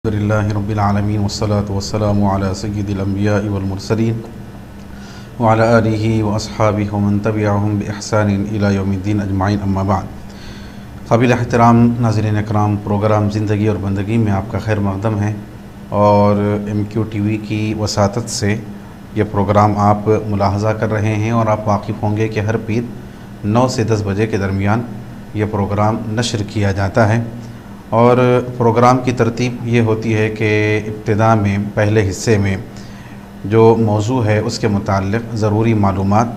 अल्हम्दुलिल्लाहि रब्बिल आलमीन वस्सलातु वस्सलामु अला सय्यिदिल अंबियाइ वल मुरसलीन व अला आलिहि व अस्हाबिहि व मन तबिअहुम बि इहसानिन इला यौमिद्दीन अजमाइन अम्मा बाद। काबिल एहतराम नाज़रीन इकराम, प्रोग्राम ज़िंदगी और बंदगी में आपका खैर मक़दम है और MQ TV की वसातत से ये प्रोग्राम आप मुलाहज़ा कर रहे हैं और आप वाकिफ़ होंगे कि हर पीर 9 से 10 बजे के दरमियान ये प्रोग्राम नशर किया जाता है। और प्रोग्राम की तरतीब ये होती है कि इब्तिदा में पहले हिस्से में जो मौजू है उसके मुताल्लिक़ ज़रूरी मालूमात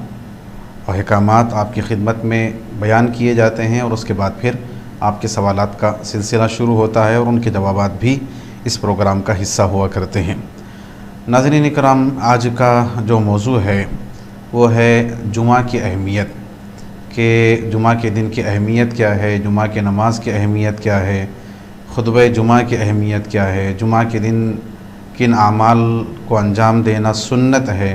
और अहकामात आपकी खिदमत में बयान किए जाते हैं और उसके बाद फिर आपके सवालात का सिलसिला शुरू होता है और उनके जवाबात भी इस प्रोग्राम का हिस्सा हुआ करते हैं। नाज़रीन इकराम, आज का जो मौजू है वो है जुमा की अहमियत, कि जुमा के दिन की अहमियत क्या है, जुमा के नमाज की अहमियत क्या है, खुतबा जुमा की अहमियत क्या है, जुमा के दिन किन आमाल को अंजाम देना सुन्नत है,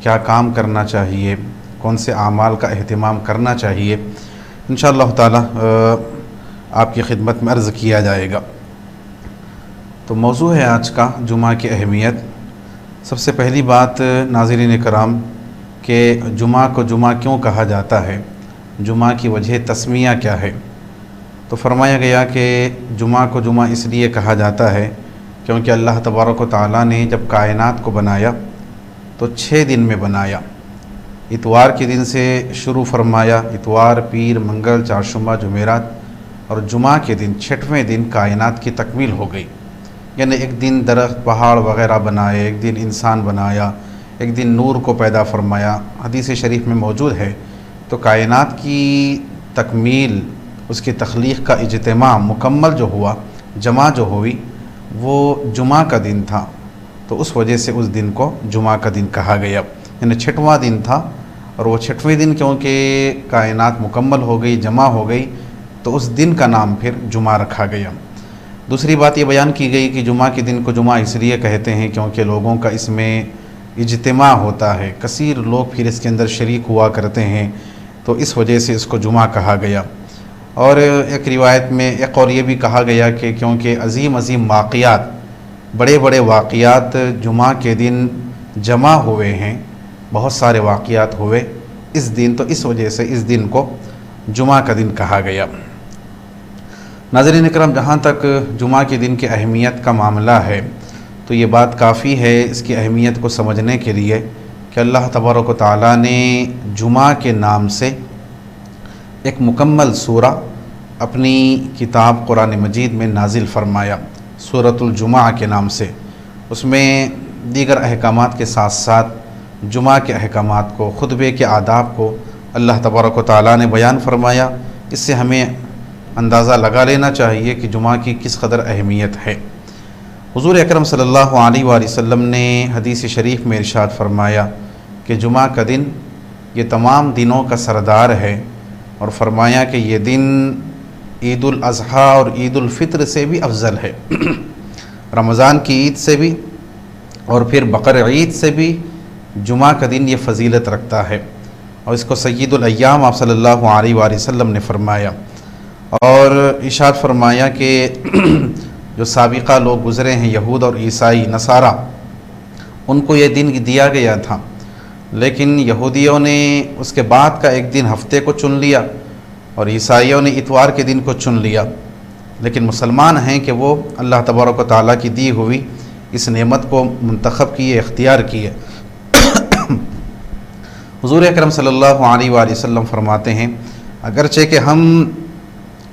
क्या काम करना चाहिए, कौन से आमाल का अहतमाम करना चाहिए, इंशाअल्लाह ताला आपकी खिदमत में अर्ज़ किया जाएगा। तो मौजू है आज का जुमा की अहमियत। सबसे पहली बात नाज़रीन इकराम कि जुमा को जुमा क्यों कहा जाता है, जुमा की वजह तस्मिया क्या है। तो फरमाया गया कि जुमा को जुमा इसलिए कहा जाता है क्योंकि अल्लाह तबारक व तआला ने जब कायनात को बनाया तो 6 दिन में बनाया। इतवार के दिन से शुरू फरमाया, इतवार, पीर, मंगल, चारशुमा, जुमेरात, और जुमा के दिन 6वें दिन कायनात की तकमील हो गई। यानी एक दिन दरख्त, पहाड़ वग़ैरह बनाए, एक दिन इंसान बनाया, एक दिन नूर को पैदा फरमाया, हदीस शरीफ में मौजूद है। तो कायनात की तकमील, उसकी तख्लीक़ का इज्तिमा मुकम्मल जो हुआ, जमा जो हुई, वो जुमा का दिन था। तो उस वजह से उस दिन को जुमा का दिन कहा गया। यानी 6वां दिन था और वो 6वें दिन क्योंकि कायनात मुकम्मल हो गई, जमा हो गई, तो उस दिन का नाम फिर जुमा रखा गया। दूसरी बात ये बयान की गई कि जुमा के दिन को जुमा इसलिए कहते हैं क्योंकि लोगों का इसमें इज्तिमा होता है, कसीर लोग फिर इसके अंदर शरीक हुआ करते हैं, तो इस वजह से इसको जुमा कहा गया। और एक रिवायत में एक और ये भी कहा गया कि क्योंकि अज़ीम वाक़ियात, बड़े बड़े वाक़ियात जुमा के दिन जमा हुए हैं, बहुत सारे वाक़ियात हुए इस दिन, तो इस वजह से इस दिन को जुमा का दिन कहा गया। नाज़रीन इकराम, जहाँ तक जुमा के दिन की अहमियत का मामला है तो ये बात काफ़ी है इसकी अहमियत को समझने के लिए कि अल्लाह तबारक व तआला ने जुमा के नाम से एक मुकम्मल सूरा अपनी किताब कुरान मजीद में नाजिल फरमाया, सूरतुल जुमा के नाम से। उसमें दीगर अहकामात के साथ साथ जुमा के अहकामात को, खुतबे के आदाब को अल्लाह तबारक व तआला ने बयान फरमाया। इससे हमें अंदाज़ा लगा लेना चाहिए कि जुमा की किस कदर अहमियत है। हुज़ूर अकरम सल्लल्लाहु अलैहि वसल्लम ने हदीस शरीफ में इरशाद फरमाया कि जुमा का दिन ये तमाम दिनों का सरदार है, और फरमाया कि ये दिन ईदुल अज़हा और ईदुल फ़ित्र से भी अफजल है। रमज़ान की ईद से भी और फिर बकर ईद से भी जुमा का दिन ये फ़जीलत रखता है, और इसको सय्यदुल अय्याम आप सल्लल्लाहु अलैहि वसल्लम ने फरमाया। और इरशाद फरमाया कि जो साबिक़ा लोग गुज़रे हैं, यहूद और ईसाई नसारा, उनको ये दिन दिया गया था, लेकिन यहूदियों ने उसके बाद का एक दिन हफ्ते को चुन लिया और ईसाइयों ने इतवार के दिन को चुन लिया। लेकिन मुसलमान हैं कि वो अल्लाह तबारक व तआला की दी हुई इस नेमत को मुंतखब किए, इख्तियार किए। हुज़ूर अकरम सल्लल्लाहु अलैहि वसल्लम फरमाते हैं, अगरचे कि हम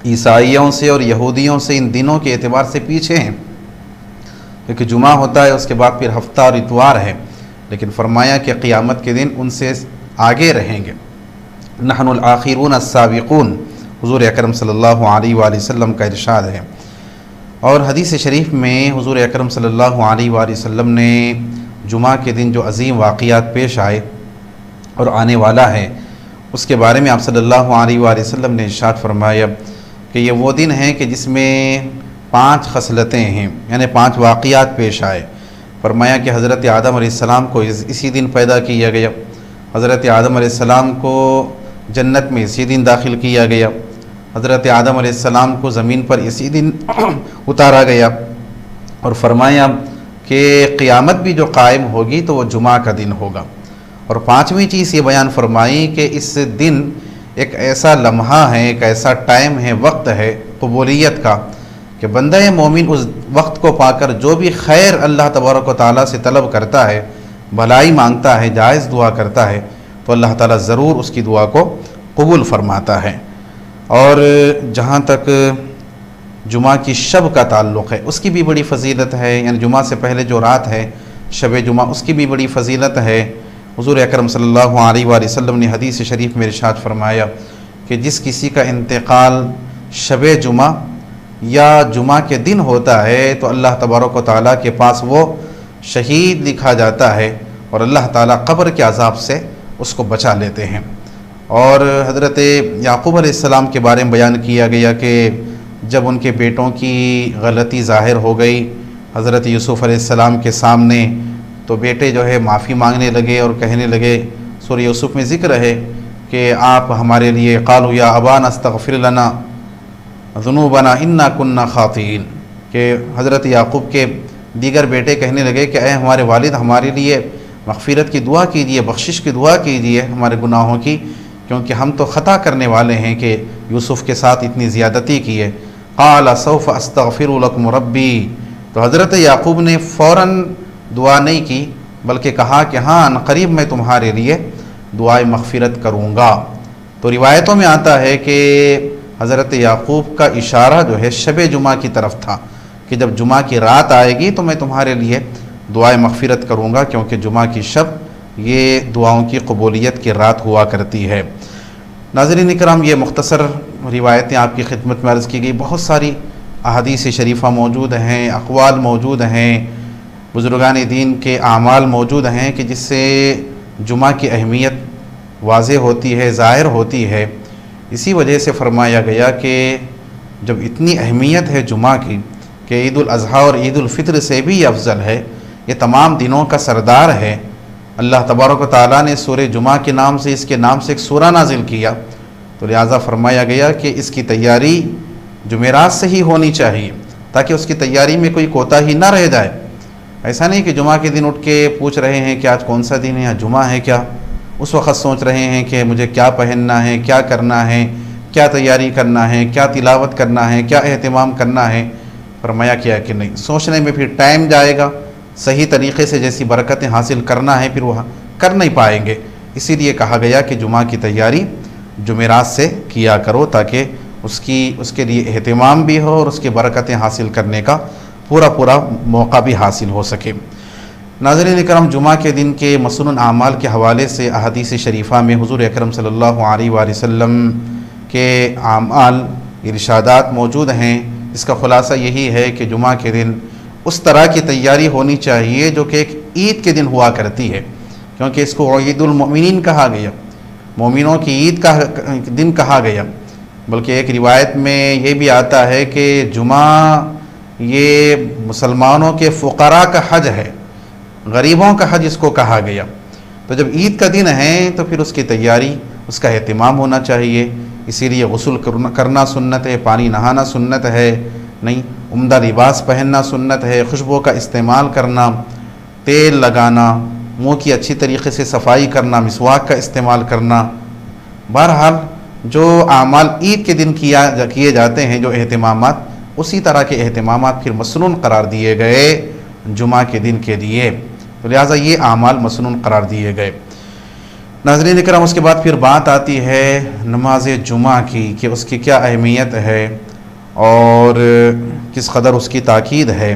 ईसाइयों से और यहूदियों से इन दिनों के एतबार से पीछे हैं, क्योंकि जुमा होता है, उसके बाद फिर हफ्ता और इतवार है, लेकिन फरमाया कि क़ियामत के दिन उनसे आगे रहेंगे। नहनुल आखिरून अस्साबिक़ून, हुज़ूर अकरम सल्लल्लाहु अलैहि वसल्लम का इरशाद है। और हदीस शरीफ में हुज़ूर अकरम सल्लल्लाहु अलैहि वसल्लम ने जुमा के दिन जो अज़ीम वाक़ियात पेश आए और आने वाला है उसके बारे में आप सल्लल्लाहु अलैहि वसल्लम ने इरशाद फरमाया कि ये वो दिन है कि जिसमें 5 खसलतें हैं, यानी 5 वाक़ियात पेश आए। फरमाया कि हज़रत आदम अलैहिस्सलाम को इसी दिन पैदा किया गया, हज़रत आदम अलैहिस्सलाम को जन्नत में इसी दिन दाखिल किया गया, हज़रत आदम अलैहिस्सलाम को ज़मीन पर इसी दिन उतारा गया, और फरमाया कि क़ियामत भी जो कायम होगी तो वो जुमा का दिन होगा। और पाँचवीं चीज़ ये बयान फरमाई कि इस दिन एक ऐसा लम्हा है, एक ऐसा टाइम है, वक्त है कबूलियत का कि बंदा मोमिन उस वक्त को पाकर जो भी खैर अल्लाह तबारक व तआला से तलब करता है, भलाई मांगता है, जायज़ दुआ करता है, तो अल्लाह ताला ज़रूर उसकी दुआ को कबूल फरमाता है। और जहाँ तक जुमा की शब का ताल्लुक़ है, उसकी भी बड़ी फ़जीलत है, यानी जुमा से पहले जो रात है शब जुमा, उसकी भी बड़ी फ़जीलत है। हुज़ूर अकरम सल्लल्लाहु अलैहि वसल्लम ने हदीस शरीफ में इरशाद फरमाया कि जिस किसी का इंतकाल शब जुमा या जुमा के दिन होता है तो अल्लाह तबारक व तआला के पास वो शहीद लिखा जाता है और अल्लाह ताला क़ब्र के अज़ाब से उसको बचा लेते हैं। और हज़रत याक़ूब अलैहिस्सलाम के बारे में बयान किया गया कि जब उनके बेटों की गलती ज़ाहिर हो गई हज़रत यूसुफ़ अलैहिस्सलाम के सामने, तो बेटे जो है माफ़ी मांगने लगे और कहने लगे, सूरह यूसुफ़ में ज़िक्र है कि आप हमारे लिए क़ालू या अबाना अस्तग़फ़िर लना ज़ुनूबना इन्ना कुन्ना ख़ातिईन, कि हज़रत याक़ूब के दीगर बेटे कहने लगे कि ऐ हमारे वालिद, हमारे लिए मग़फ़िरत की दुआ कीजिए, बख्शिश की दुआ कीजिए हमारे गुनाहों की, क्योंकि हम तो ख़ता करने वाले हैं कि यूसुफ़ के साथ इतनी ज़्यादती की है। क़ाल सौफ़ अस्तग़फ़िरु लकुम रब्बी, तो हज़रत याक़ूब ने फ़ौरन दुआ नहीं की बल्कि कहा कि हाँ अनक़रीब मैं तुम्हारे लिए दुआए मग़फ़िरत करूँगा। तो रिवायतों में आता है कि हज़रत याक़ूब का इशारा जो है शब जुमा की तरफ था कि जब जुमा की रात आएगी तो मैं तुम्हारे लिए दुआए मग़फ़िरत करूँगा, क्योंकि जुमा की शब ये दुआओं की कबूलियत की रात हुआ करती है। नाज़रीन इकराम, ये मुख्तसर रिवायतें आपकी खिदमत में अर्ज़ की गई। बहुत सारी अहादीस शरीफ़ा मौजूद हैं, अक़वाल मौजूद हैं, बुज़ुर्गान दीन के आमाल मौजूद हैं कि जिससे जुमा की अहमियत वाज़ेह होती है, ज़ाहिर होती है। इसी वजह से फ़रमाया गया कि जब इतनी अहमियत है जुमा की कि ईद उल अज़हा और ईद उल फ़ित्र से भी अफजल है, ये तमाम दिनों का सरदार है। अल्लाह तबारक व तआला ने सूरह जुमा के नाम से, इसके नाम से एक सूरा नाजिल किया, तो लिहाजा फरमाया गया कि इसकी तैयारी जुमेरात से ही होनी चाहिए ताकि उसकी तैयारी में कोई कोताही ना रह जाए। ऐसा नहीं कि जुमा के दिन उठ के पूछ रहे हैं कि आज कौन सा दिन है या जुमा है क्या, उस वक़्त सोच रहे हैं कि मुझे क्या पहनना है, क्या करना है, क्या तैयारी करना है, क्या तिलावत करना है, क्या एहतिमाम करना है। फरमाया किया कि नहीं, सोचने में फिर टाइम जाएगा, सही तरीक़े से जैसी बरकतें हासिल करना है फिर वह कर नहीं पाएंगे। इसीलिए कहा गया कि जुमा की तैयारी जुमेरात से किया करो ताकि उसके लिए एहतिमाम भी हो और उसकी बरकतें हासिल करने का पूरा मौका भी हासिल हो सके। नाज़रीन इकराम, जुमा के दिन के मसनून आमाल के हवाले से अहादीस शरीफ़ा में हुज़ूर अकरम सल्लल्लाहु अलैहि वसल्लम के आमाल इरशादात मौजूद हैं। इसका ख़ुलासा यही है कि जुमा के दिन उस तरह की तैयारी होनी चाहिए जो कि एक ईद के दिन हुआ करती है, क्योंकि इसको ईदुल मोमिनीन कहा गया, मोमिनों की ईद का दिन कहा गया। बल्कि एक रिवायत में ये भी आता है कि जुमा ये मुसलमानों के फ़ुक़रा का हज है, गरीबों का हज इसको कहा गया। तो जब ईद का दिन है तो फिर उसकी तैयारी, उसका एहतिमाम होना चाहिए। इसीलिए गुस्ल करना सुन्नत है, पानी नहाना सुन्नत है, नहीं उम्दा लिबास पहनना सुन्नत है, खुशबू का इस्तेमाल करना, तेल लगाना, मुँह की अच्छी तरीके से सफाई करना, मिसवाक का इस्तेमाल करना। बहरहाल जो आमाल ईद के दिन किए जाते हैं, जो एहतिमामात, उसी तरह के एहतिमामात फिर मसनून करार दिए गए जुमा के दिन के लिए, तो लिहाजा ये आमाल मसनून करार दिए गए। नाज़रीन इकराम, उसके बाद फिर बात आती है नमाज जुमा की कि उसकी क्या अहमियत है और किस कदर उसकी ताकीद है।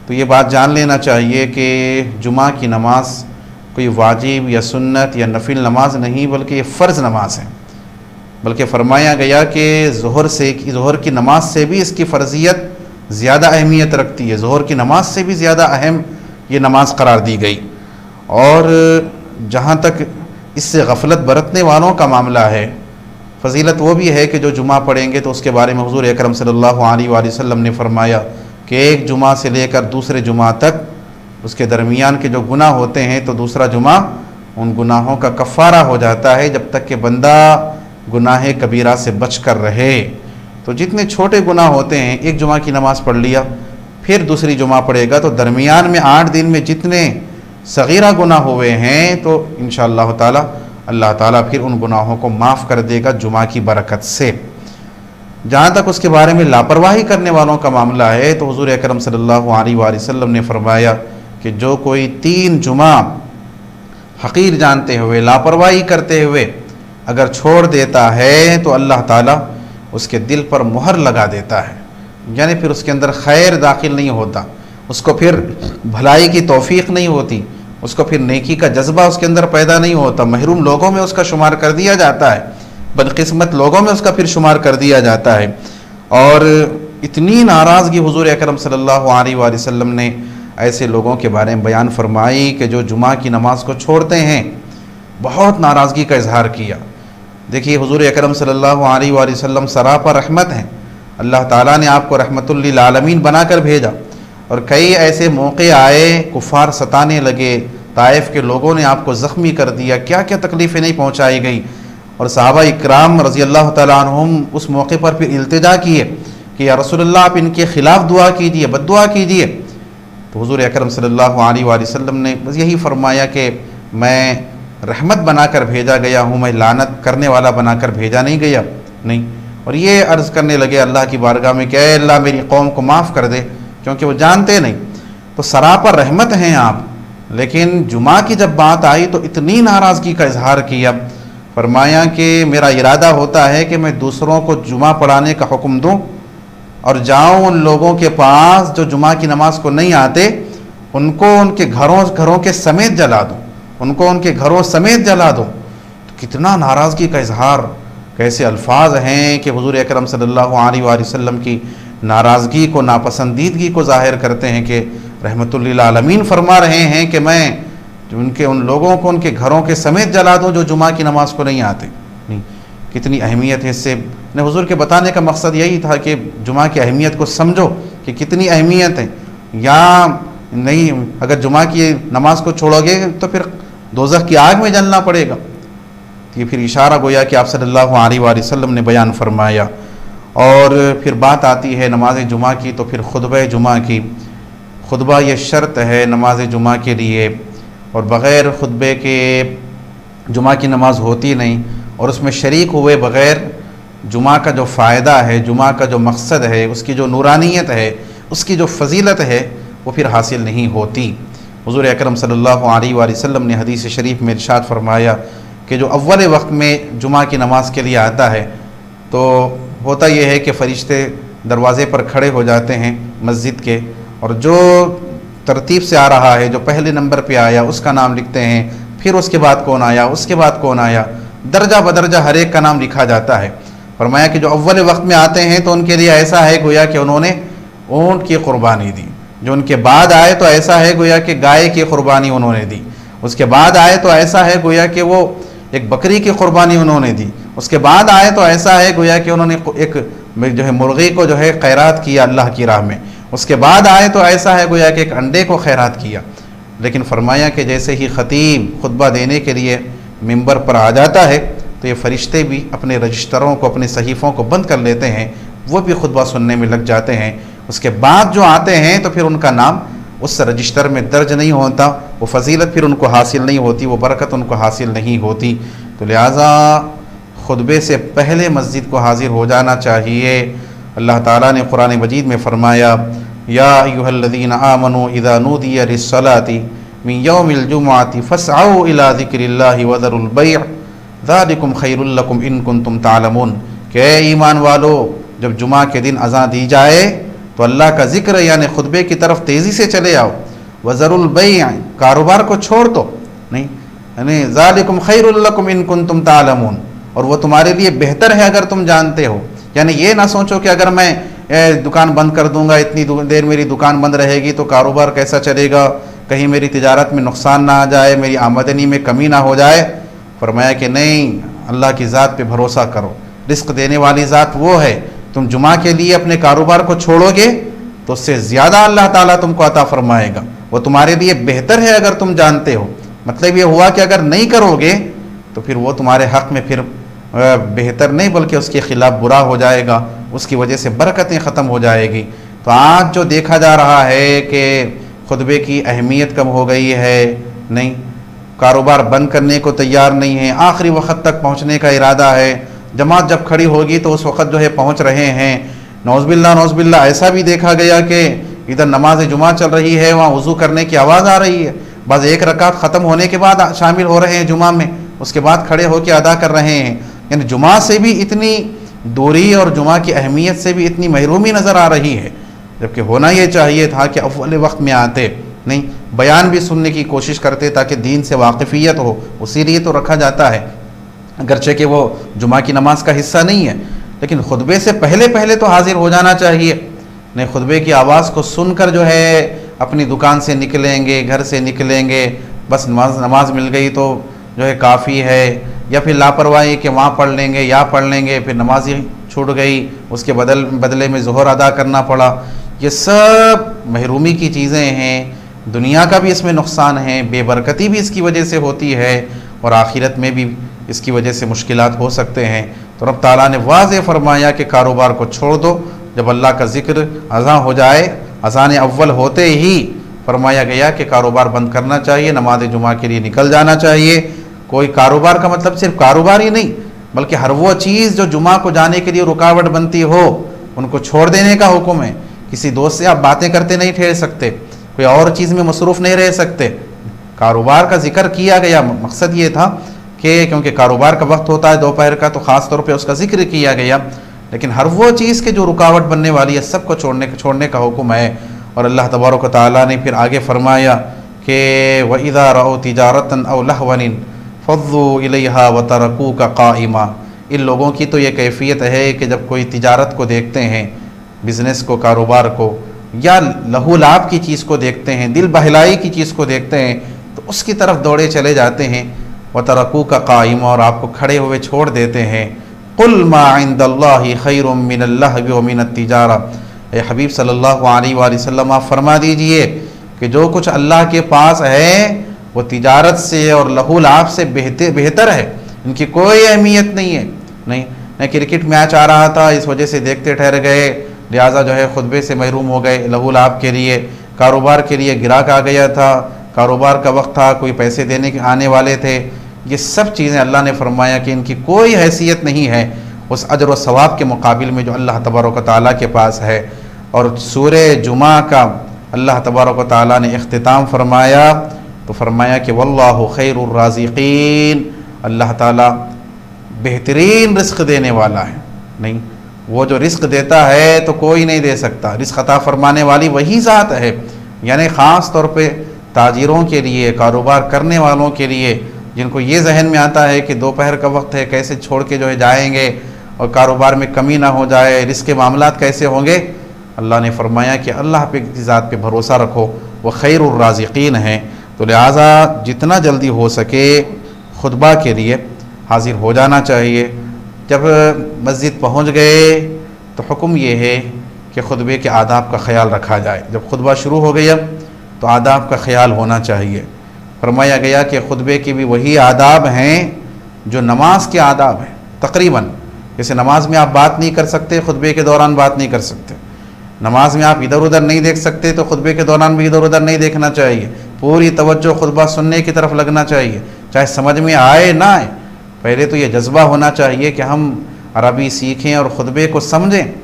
तो ये बात जान लेना चाहिए कि जुमा की नमाज कोई वाजिब या सुन्नत या नफिल नमाज नहीं, बल्कि ये फ़र्ज़ नमाज है। बल्कि फ़रमाया गया कि ज़ोहर की नमाज से भी इसकी फ़र्ज़ियत ज़्यादा अहमियत रखती है, ज़ोहर की नमाज से भी ज़्यादा अहम ये नमाज करार दी गई। और जहाँ तक इससे गफलत बरतने वालों का मामला है, फ़जीलत वो भी है कि जो जुमा पढ़ेंगे तो उसके बारे में हुज़ूर अकरम सल्लल्लाहु अलैहि वसल्लम ने फरमाया कि एक जुमा से लेकर दूसरे जुमा तक उसके दरमियान के जो गुनाह होते हैं तो दूसरा जुमा उन गुनाहों का कफ़ारा हो जाता है जब तक कि बंदा गुनाह कबीरा से बच कर रहे। तो जितने छोटे गुनाह होते हैं, एक जुमा की नमाज़ पढ़ लिया, फिर दूसरी जुमा पड़ेगा, तो दरमियान में 8 दिन में जितने सगीरा गुनाह हुए हैं तो इंशाअल्लाह ताला अल्लाह ताला फिर उन गुनाहों को माफ़ कर देगा जुमा की बरकत से। जहाँ तक उसके बारे में लापरवाही करने वालों का मामला है तो हुज़ूर अकरम सल्लल्लाहु अलैहि वसल्लम ने फरमाया कि जो कोई 3 जुमा हकीर जानते हुए, लापरवाही करते हुए अगर छोड़ देता है तो अल्लाह ताला उसके दिल पर मुहर लगा देता है, यानी फिर उसके अंदर खैर दाखिल नहीं होता, उसको फिर भलाई की तौफीक नहीं होती, उसको फिर नेकी का जज्बा उसके अंदर पैदा नहीं होता, महरूम लोगों में उसका शुमार कर दिया जाता है, बदकिस्मत लोगों में उसका फिर शुमार कर दिया जाता है। और इतनी नाराज़गी हुज़ूर अकरम सल्लल्लाहु अलैहि वसल्लम ने ऐसे लोगों के बारे में बयान फरमाई कि जो जुमा की नमाज को छोड़ते हैं, बहुत नाराज़गी का इजहार किया। देखिए हुज़ूर अकरम सल्लल्लाहु अलैहि वसल्लम सरापा रहमत हैं, अल्लाह ताला ने आपको रहमतुल लिल आलमीन बनाकर भेजा, और कई ऐसे मौके आए कुफ़ार सताने लगे, ताइफ के लोगों ने आपको ज़ख्मी कर दिया, क्या क्या तकलीफ़ें नहीं पहुँचाई गई, और सहाबा इकराम रज़ी अल्लाह ताला अन्हुम उस मौके पर फिर इल्तिजा किए कि या रसूलल्लाह आप इनके ख़िलाफ़ दुआ कीजिए, बद्दुआ कीजिए। तो हुज़ूर अकरम सल्लल्लाहु अलैहि वसल्लम ने बस यही फरमाया कि मैं रहमत बनाकर भेजा गया हूँ, मैं लानत करने वाला बनाकर भेजा नहीं गया नहीं। और ये अर्ज़ करने लगे अल्लाह की बारगाह में कि ऐ अल्लाह मेरी कौम को माफ़ कर दे, क्योंकि वो जानते नहीं। तो सरापर रहमत हैं आप, लेकिन जुमा की जब बात आई तो इतनी नाराज़गी का इजहार किया, फरमाया कि मेरा इरादा होता है कि मैं दूसरों को जुमा पढ़ाने का हुक्म दूँ और जाऊँ उन लोगों के पास जो जुमा की नमाज को नहीं आते, उनको उनके घरों के समेत जला दूँ, उनको उनके घरों समेत जला दो। तो कितना नाराज़गी का इजहार, कैसे अल्फाज हैं कि हुज़ूर अकरम सल्लल्लाहु अलैहि वसल्लम की नाराज़गी को, नापसंदीदगी को ज़ाहिर करते हैं कि रहमतुल लिल आलमीन फरमा रहे हैं कि मैं उन लोगों को उनके घरों के समेत जला दूँ जो जुमा की नमाज को नहीं आते। नहीं, कितनी अहमियत है इससे ने हुज़ूर के बताने का मकसद यही था कि जुमा की अहमियत को समझो कि कितनी अहमियत है, या नहीं अगर जुमा की नमाज को छोड़ोगे तो फिर दोज़ख की आग में जलना पड़ेगा। तो ये फिर इशारा गोया कि आप सल्लल्लाहु अलैहि वसल्लम ने बयान फरमाया। और फिर बात आती है नमाज जुमा की, तो फिर खुतबा जुमा की। खुतबा ये शर्त है नमाज जुमा के लिए, और बग़ैर खुतबे के जुमा की नमाज होती नहीं, और उसमें शरीक हुए बग़ैर जुमा का जो फ़ायदा है, जुमा का जो मकसद है, उसकी जो नूरानियत है, उसकी जो फजीलत है, वो फिर हासिल नहीं होती। हुज़ूर अकरम सल्लल्लाहु अलैहि वसल्लम ने हदीस शरीफ में इरशाद फरमाया कि जो अव्वल वक्त में जुमा की नमाज के लिए आता है तो होता यह है कि फ़रिश्ते दरवाज़े पर खड़े हो जाते हैं मस्जिद के, और जो तरतीब से आ रहा है, जो पहले नंबर पे आया उसका नाम लिखते हैं, फिर उसके बाद कौन आया, उसके बाद कौन आया, दर्जा बदर्जा हर एक का नाम लिखा जाता है। फरमाया कि जो अव्वल वक्त में आते हैं तो उनके लिए ऐसा है गोया कि उन्होंने ऊँट की क़ुरबानी दी, जो उनके बाद आए तो ऐसा है गोया कि गाय की क़ुरबानी उन्होंने दी, उसके बाद आए तो ऐसा है गोया कि वो एक बकरी की क़ुरबानी उन्होंने दी, उसके बाद आए तो ऐसा है गोया कि उन्होंने एक जो है मुर्गी को जो है खैरात किया अल्लाह की राह में, उसके बाद आए तो ऐसा है गोया कि एक अंडे को खैरात किया। लेकिन फरमाया कि जैसे ही ख़तीब खुतबा देने के लिए मिंबर पर आ जाता है तो ये फ़रिश्ते भी अपने रजिस्टरों को, अपने सहीफ़ों को बंद कर लेते हैं, वो भी खुतबा सुनने में लग जाते हैं। उसके बाद जो आते हैं तो फिर उनका नाम उस रजिस्टर में दर्ज नहीं होता, वो फजीलत फिर उनको हासिल नहीं होती, वो बरकत उनको हासिल नहीं होती। तो लिहाजा खुतबे से पहले मस्जिद को हाजिर हो जाना चाहिए। अल्लाह ताला ने कुरान मजीद में फ़रमाया, या अय्युहल्लज़ीना आमनू इज़ा नूदिया लिस्सलाति मिन यौमिल जुमुअति फ़स्अऊ इला ज़िक्रिल्लाहि व ज़रुल बैअ ज़ालिकुम खैरुल लकुम इन कुंतुम तालमून। कि ईमान वालो, जब जुमा के दिन अज़ान दी जाए तो अल्लाह का ज़िक्र यानी खुतबे की तरफ तेज़ी से चले आओ। व ज़रुल बैअ, कारोबार को छोड़ दो नहीं, यानी ज़ालिकुम खैरुल लकुम इन कुंतुम तालमून, और वो तुम्हारे लिए बेहतर है अगर तुम जानते हो। यानी ये ना सोचो कि अगर मैं दुकान बंद कर दूंगा, इतनी देर मेरी दुकान बंद रहेगी तो कारोबार कैसा चलेगा, कहीं मेरी तिजारत में नुकसान ना आ जाए, मेरी आमदनी में कमी ना हो जाए। फरमाया कि नहीं, अल्लाह की ज़ात पे भरोसा करो, रिस्क देने वाली ज़ात वो है। तुम जुमा के लिए अपने कारोबार को छोड़ोगे तो उससे ज़्यादा अल्लाह ताला तुमको अता फरमाएगा, वो तुम्हारे लिए बेहतर है अगर तुम जानते हो। मतलब ये हुआ कि अगर नहीं करोगे तो फिर वो तुम्हारे हक़ में फिर बेहतर नहीं बल्कि उसके ख़िलाफ़ बुरा हो जाएगा, उसकी वजह से बरकतें ख़त्म हो जाएगी। तो तो आज जो देखा जा रहा है कि खुतबे की अहमियत कम हो गई है, नहीं, कारोबार बंद करने को तैयार नहीं है, आखिरी वक्त तक पहुँचने का इरादा है, जमात जब खड़ी होगी तो उस वक़्त जो है पहुँच रहे हैं। नौज़बिल्ला ऐसा भी देखा गया कि इधर नमाज जुमा चल रही है, वहाँ वज़ू करने की आवाज़ आ रही है, बस एक रकात ख़त्म होने के बाद शामिल हो रहे हैं जुमा में, उसके बाद खड़े होकर अदा कर रहे हैं। यानी जुमा से भी इतनी दूरी और जुमा की अहमियत से भी इतनी महरूमी नज़र आ रही है, जबकि होना ये चाहिए था कि अव्वल वक्त में आते, नहीं, बयान भी सुनने की कोशिश करते ताकि दीन से वाकिफ़ियत हो, उसी लिए तो रखा जाता है, अगरचे कि वो जुमा की नमाज का हिस्सा नहीं है। लेकिन खुतबे से पहले तो हाजिर हो जाना चाहिए, नहीं, खुतबे की आवाज़ को सुनकर जो है अपनी दुकान से निकलेंगे, घर से निकलेंगे, बस नमाज मिल गई तो जो है काफ़ी है, या फिर लापरवाही कि वहाँ पढ़ लेंगे या पढ़ लेंगे, फिर नमाज ही छूट गई, उसके बदले में ज़ोहर अदा करना पड़ा। ये सब महरूमी की चीज़ें हैं, दुनिया का भी इसमें नुकसान है, बेबरकती भी इसकी वजह से होती है, और आखिरत में भी इसकी वजह से मुश्किलात हो सकते हैं। तो रब ताला ने वाज़ेह फरमाया कि कारोबार को छोड़ दो, जब अल्लाह का ज़िक्र अज़ान हो जाए, अज़ान अव्वल होते ही फरमाया गया कि कारोबार बंद करना चाहिए, नमाज जुमा के लिए निकल जाना चाहिए। कोई कारोबार का मतलब सिर्फ कारोबार ही नहीं, बल्कि हर वो चीज़ जो जुमा को जाने के लिए रुकावट बनती हो, उनको छोड़ देने का हुक्म है। किसी दोस्त से आप बातें करते नहीं ठहर सकते, कोई और चीज़ में मसरूफ़ नहीं रह सकते, कारोबार का जिक्र किया गया। मकसद ये था कि क्योंकि कारोबार का वक्त होता है दोपहर का, तो ख़ास तौर पे उसका जिक्र किया गया। लेकिन हर वो चीज़ के जो रुकावट बनने वाली है, सबको छोड़ने का हुक्म है। और अल्लाह तबारक व तआला ने फिर आगे फरमाया कि वइज़ा रअू तिजारतन औ लहवन फज़्ज़ू इलैहा व तरकूका क़ाइमा। इन लोगों की तो ये कैफियत है कि जब कोई तिजारत को देखते हैं, बिज़नेस को, कारोबार को, या लहू लाभ की चीज़ को देखते हैं, दिल बहलाई की चीज़ को देखते हैं, तो उसकी तरफ दौड़े चले जाते हैं। व तरकूका क़ाइमा, और आपको खड़े हुए छोड़ देते हैं। कुल मा इंदल्लाहि खैरुम मिनल लहवी व मिनत तिजारा। ए हबीब सल्लल्लाहु अलैहि वसल्लम, आप फरमा दीजिए कि जो कुछ अल्लाह के पास है वो तिजारत से और लहू लाभ से बेहतर है, इनकी कोई अहमियत नहीं है। नहीं, क्रिकेट मैच आ रहा था, इस वजह से देखते ठहर गए, लिहाजा जो है खुतबे से महरूम हो गए। लहू लाभ के लिए, कारोबार के लिए गिराक आ गया था, कारोबार का वक्त था, कोई पैसे देने के आने वाले थे, ये सब चीज़ें अल्लाह ने फरमाया कि इनकी कोई हैसियत नहीं है उस अजर व सवाब के मुकाबिल में जो अल्लाह तबारक व तआला के पास है। और सूरह जुमा का अल्लाह तबारक व तआला ने इख्तिताम फरमाया, तो फरमाया कि वल्लाहु खैरुर राज़िक़ीन, अल्लाह ताला बेहतरीन रिस्क देने वाला है। नहीं, वो जो रिस्क देता है तो कोई नहीं दे सकता, रिस्क अता फरमाने वाली वही ज़ात है। यानी ख़ास तौर पे ताजिरों के लिए, कारोबार करने वालों के लिए, जिनको ये जहन में आता है कि दोपहर का वक्त है, कैसे छोड़ के जो है जाएंगे और कारोबार में कमी ना हो जाए, रिस्क के मामलात कैसे होंगे, अल्लाह ने फरमाया कि अल्लाह पे की ज़ात पे भरोसा रखो, वह खैरुर राज़िक़ीन है। तो लिहाजा जितना जल्दी हो सके खुतबा के लिए हाजिर हो जाना चाहिए। जब मस्जिद पहुंच गए तो हुक्म ये है कि खुतबे के आदाब का ख्याल रखा जाए। जब खुतबा शुरू हो गया तो आदाब का ख्याल होना चाहिए। फरमाया गया कि खुतबे के भी वही आदाब हैं जो नमाज के आदाब हैं तकरीबन। जैसे नमाज में आप बात नहीं कर सकते, खुतबे के दौरान बात नहीं कर सकते। नमाज में आप इधर उधर नहीं देख सकते, तो खुतबे के दौरान भी इधर उधर नहीं देखना चाहिए। पूरी तवज्जो खुतबा सुनने की तरफ लगना चाहिए, चाहे समझ में आए ना आए। पहले तो ये जज्बा होना चाहिए कि हम अरबी सीखें और ख़ुतबे को समझें।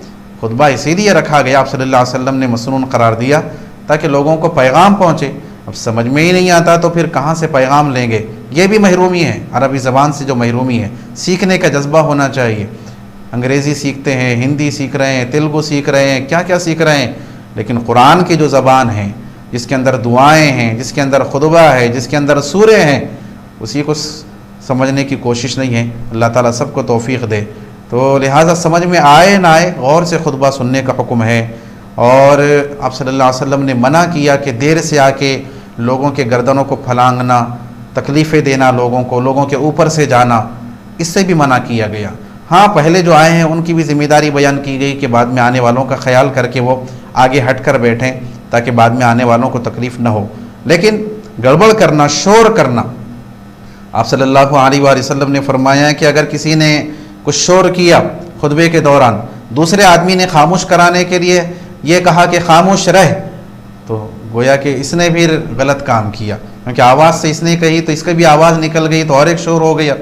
खुतबा इसीलिए रखा गया, आप सल्लल्लाहु अलैहि वसल्लम ने मसनून करार दिया ताकि लोगों को पैगाम पहुँचे। अब समझ में ही नहीं आता तो फिर कहाँ से पैगाम लेंगे, ये भी महरूमी है। अरबी ज़बान से जो महरूमी है, सीखने का जज्बा होना चाहिए। अंग्रेज़ी सीखते हैं, हिंदी सीख रहे हैं, तेलुगु सीख रहे हैं, क्या क्या सीख रहे हैं, लेकिन कुरान की जो ज़बान है, जिसके अंदर दुआएं हैं, जिसके अंदर खुतबा है, जिसके अंदर सूरे हैं, उसी को समझने की कोशिश नहीं है। अल्लाह ताला सबको तौफीक दे। तो लिहाजा समझ में आए ना आए, गौर से खुतबा सुनने का हुक्म है। और आप सल्लल्लाहु अलैहि वसल्लम ने मना किया कि देर से आके लोगों के गर्दनों को फलांगना, तकलीफ़ें देना, लोगों के ऊपर से जाना, इससे भी मना किया गया। हाँ, पहले जो आए हैं उनकी भी ज़िम्मेदारी बयान की गई कि बाद में आने वालों का ख्याल करके वो आगे हट कर बैठें ताकि बाद में आने वालों को तकलीफ़ न हो। लेकिन गड़बड़ करना, शोर करना, आप सल्लल्लाहु अलैहि वसल्लम ने फरमाया कि अगर किसी ने कुछ शोर किया खुतबे के दौरान, दूसरे आदमी ने खामोश कराने के लिए ये कहा कि खामोश रह, तो गोया कि इसने भी गलत काम किया, क्योंकि आवाज़ से इसने कही तो इसकी भी आवाज़ निकल गई तो और एक शोर हो गया।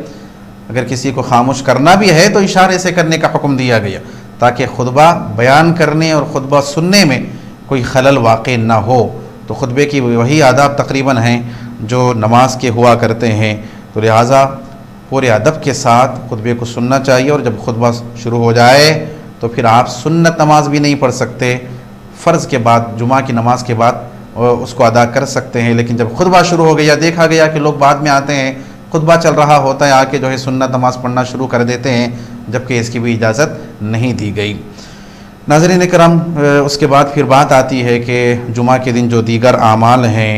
अगर किसी को खामोश करना भी है तो इशारे से करने का हुक्म दिया गया, ताकि खुतबा बयान करने और ख़ुतबा सुनने में कोई खलल वाक़ई ना हो। तो खुतबे की वही आदाब तकरीबन हैं जो नमाज के हुआ करते हैं। तो लिहाजा पूरे अदब के साथ खुतबे को सुनना चाहिए, और जब खुतबा शुरू हो जाए तो फिर आप सुन्नत नमाज भी नहीं पढ़ सकते, फ़र्ज़ के बाद, जुमा की नमाज के बाद उसको अदा कर सकते हैं। लेकिन जब खुतबा शुरू हो गया, देखा गया कि लोग बाद में आते हैं, खुतबा चल रहा होता है, आके जो है सुन्नत नमाज पढ़ना शुरू कर देते हैं, जबकि इसकी भी इजाज़त नहीं दी गई। नाज़रीन करम, उसके बाद फिर बात आती है कि जुमा के दिन जो दीगर आमाल हैं,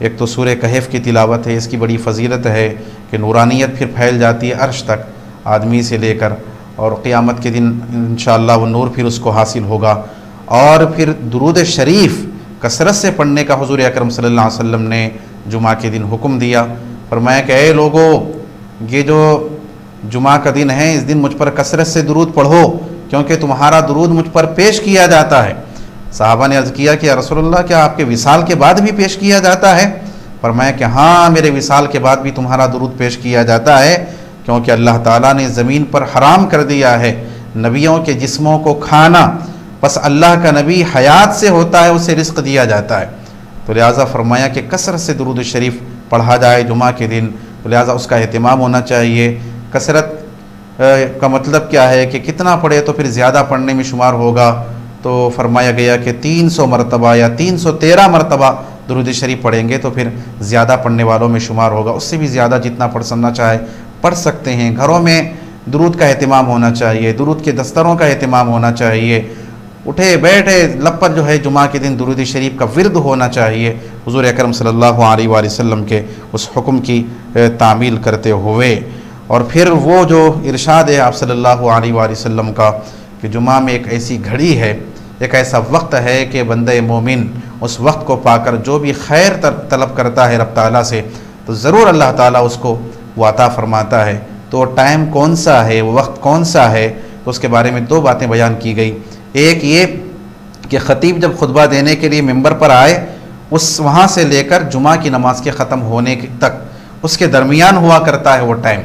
एक तो सूरह कहफ की तिलावत है, इसकी बड़ी फ़जीलत है कि नूरानियत फिर फैल जाती है अर्श तक आदमी से लेकर, और क़यामत के दिन इंशाअल्लाह वो नूर फिर उसको हासिल होगा। और फिर दुरूद शरीफ कसरत से पढ़ने का हुज़ूर अकरम सल्लल्लाहु अलैहि वसल्लम ने जुमा के दिन हुक्म दिया। फरमाया कि ऐ लोगो, ये जो जुमा का दिन है, इस दिन मुझ पर कसरत से दुरूद पढ़ो, क्योंकि तुम्हारा दुरूद मुझ पर पेश किया जाता है। साहबा ने अर्ज़ किया कि या रसूलल्लाह, क्या आपके विसाल के बाद भी पेश किया जाता है? फरमाया कि हाँ, मेरे विसाल के बाद भी तुम्हारा दुरूद पेश किया जाता है, क्योंकि अल्लाह ताला ने ज़मीन पर हराम कर दिया है नबियों के जिस्मों को खाना, बस अल्लाह का नबी हयात से होता है, उसे रिज़्क़ दिया जाता है। तो लिहाजा फरमाया कि कसरत से दुरूद शरीफ पढ़ा जाए जुमा के दिन, तो लिहाजा उसका एहतिमाम होना चाहिए। कसरत का मतलब क्या है कि कितना पढ़े तो फिर ज़्यादा पढ़ने में शुमार होगा। तो फरमाया गया कि 300 मरतबा या 313 मरतबा दुरूद शरीफ पढ़ेंगे तो फिर ज़्यादा पढ़ने वालों में शुमार होगा। उससे भी ज़्यादा जितना पढ़ना चाहे पढ़ सकते हैं। घरों में दुरूद का एहतिमाम होना चाहिए, दुरूद के दस्तरों का एहतिमाम होना चाहिए, उठे बैठे लब पर जो है जुमा के दिन दुरूद शरीफ का विर्द होना चाहिए, हुज़ूर अकरम सल्लल्लाहु अलैहि वसल्लम के उस हुक्म की तामील करते हुए। और फिर वो जो इरशाद है आप सल्लल्लाहु अलैहि वसल्लम का कि जुमा में एक ऐसी घड़ी है, एक ऐसा वक्त है कि बंदे मोमिन उस वक्त को पाकर जो भी खैर तलब करता है रब ताला से, तो ज़रूर अल्लाह ताला उसको वो अता फरमाता है। तो टाइम कौन सा है, वो वक्त कौन सा है, तो उसके बारे में दो बातें बयान की गई। एक ये कि ख़तीब जब खुतबा देने के लिए मिंबर पर आए, उस वहाँ से लेकर जुमा की नमाज के ख़त्म होने तक उसके दरमियान हुआ करता है वो टाइम।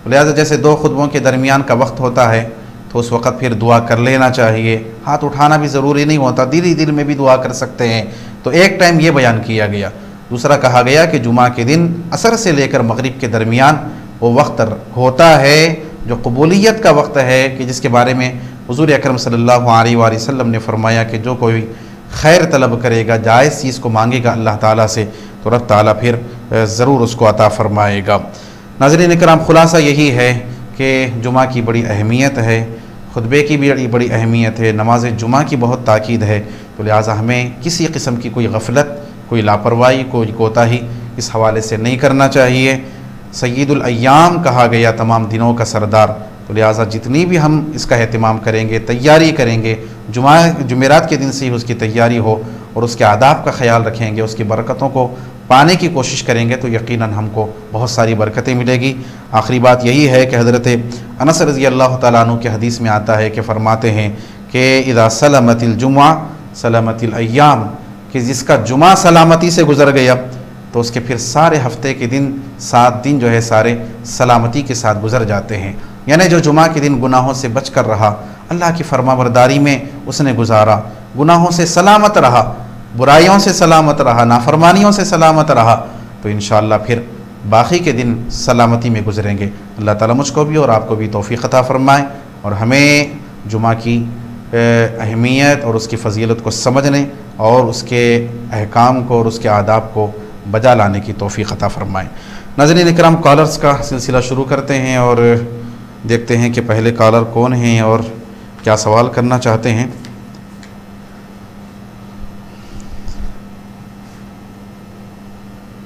लिहाजा जैसे दो खुतबों के दरमियान का वक्त होता है, तो उस वक़्त फिर दुआ कर लेना चाहिए। हाथ उठाना भी ज़रूरी नहीं होता, दिल में भी दुआ कर सकते हैं। तो एक टाइम ये बयान किया गया। दूसरा कहा गया कि जुमा के दिन असर से लेकर मगरिब के दरमियान वो वक्त होता है जो कबूलियत का वक्त है, कि जिसके बारे में हुज़ूर अकरम सल्लल्लाहु अलैहि वसल्लम ने फरमाया कि जो कोई खैर तलब करेगा, जायज़ चीज़ को मांगेगा अल्लाह ताला से, तो रब ताला फिर ज़रूर उसको अता फरमाएगा। नाज़रीन इकराम, ख़ुलासा यही है कि जुमा की बड़ी अहमियत है, खुतबे की भी बड़ी अहमियत है, नमाज जुमा की बहुत ताकीद है। तो लिहाजा हमें किसी किस्म की कोई गफलत, कोई लापरवाही, कोई कोताही इस हवाले से नहीं करना चाहिए। सय्यदुल अय्याम कहा गया, तमाम दिनों का सरदार। तो लिहाजा जितनी भी हम इसका एहतिमाम करेंगे, तैयारी करेंगे, जुमेरात के दिन से ही उसकी तैयारी हो और उसके आदाब का ख्याल रखेंगे, उसकी बरकतों को पाने की कोशिश करेंगे, तो यकीनन हमको बहुत सारी बरकतें मिलेगी। आखिरी बात यही है कि हज़रत अनस रज़ी अल्लाह तआला अन्हु के हदीस में आता है कि फ़रमाते हैं कि इज़ा सलमतिल जुमा सलमतिल अय्याम, कि जिसका जुमा सलामती से गुज़र गया तो उसके फिर सारे हफ्ते के दिन, 7 दिन जो है सारे सलामती के साथ गुज़र जाते हैं। यानी जो जुमा के दिन गुनाहों से बच कर रहा, अल्लाह की फरमाबरदारी में उसने गुजारा, गुनाहों से सलामत रहा, बुराइयों से सलामत रहा, नाफरमानियों से सलामत रहा, तो इंशाअल्लाह फिर बाकी के दिन सलामती में गुजरेंगे। अल्लाह ताला मुझको भी और आपको भी तौफ़ीक़ अता फ़रमाए और हमें जुमा की अहमियत और उसकी फ़जीलत को समझने और उसके अहकाम को और उसके आदाब को बजा लाने की तौफ़ीक़ अता फ़रमाए। नाज़रीन इकराम, कॉलर्स का सिलसिला शुरू करते हैं और देखते हैं कि पहले कॉलर कौन हैं और क्या सवाल करना चाहते हैं।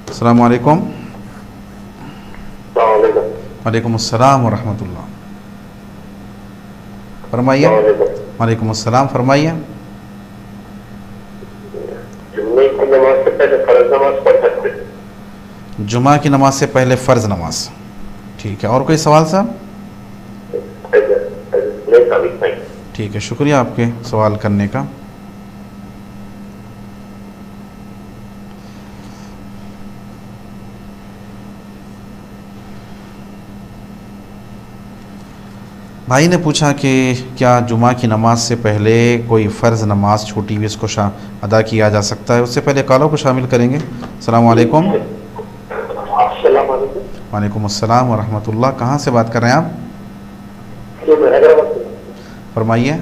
अस्सलामु अलैकुम। वालेकुम अस्सलाम व रहमतुल्लाह। फरमाइए। वालेकुम अस्सलाम, फरमाइए। जुम्मे की नमाज से पहले फर्ज नमाज पढ़ सकते हैं? जुमा की नमाज से पहले फ़र्ज़ नमाज, ठीक है। और कोई सवाल साहब? नहीं। ठीक है, शुक्रिया आपके सवाल करने का। भाई ने पूछा कि क्या जुमा की नमाज से पहले कोई फ़र्ज़ नमाज छूटी हुई इसको अदा किया जा सकता है। उससे पहले कॉलों को शामिल करेंगे। अस्सलाम वालेकुम। अस्सलाम वालेकुम। वालेकुम अस्सलाम व रहमतुल्लाह। कहाँ से बात कर रहे हैं आप? जी, मैं हैदराबाद से। फरमाइए।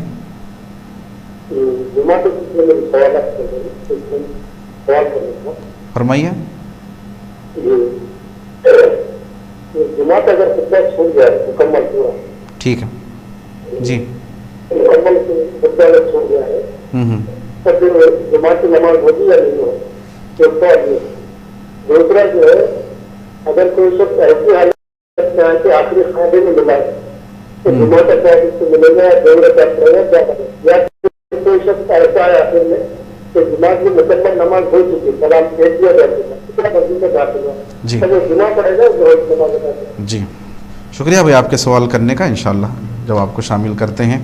जुमा के सिलसिले में सवाल करना था। फरमाइए। जुमा का अगर खुतबा छूट जाए मुकम्मल पूरा, ठीक है जी। मुकम्मल खुतबा अगर छूट गया है तो फिर जुमा की नमाज होगी या नहीं होगी? एक सवाल ये। दूसरा जो है, अगर कोई शख्स ऐसी हालत में आके आखिरी खाने में मिला है तो जुमा का क्या इसको मिलेगा या दो रकात पड़ेगा, क्या करेगा? या कोई शख्स ऐसा है आखिर में तो जुमा की मुकम्मल नमाज हो चुकी, सलाम भेज दिया जा चुका, कितना मस्जिद में दाखिल हुआ जी तो वो जुमा पड़ेगा, जोहर नमाज अदा करेगा? जी, शुक्रिया भाई आपके सवाल करने का। इंशाअल्लाह जब आपको शामिल करते हैं।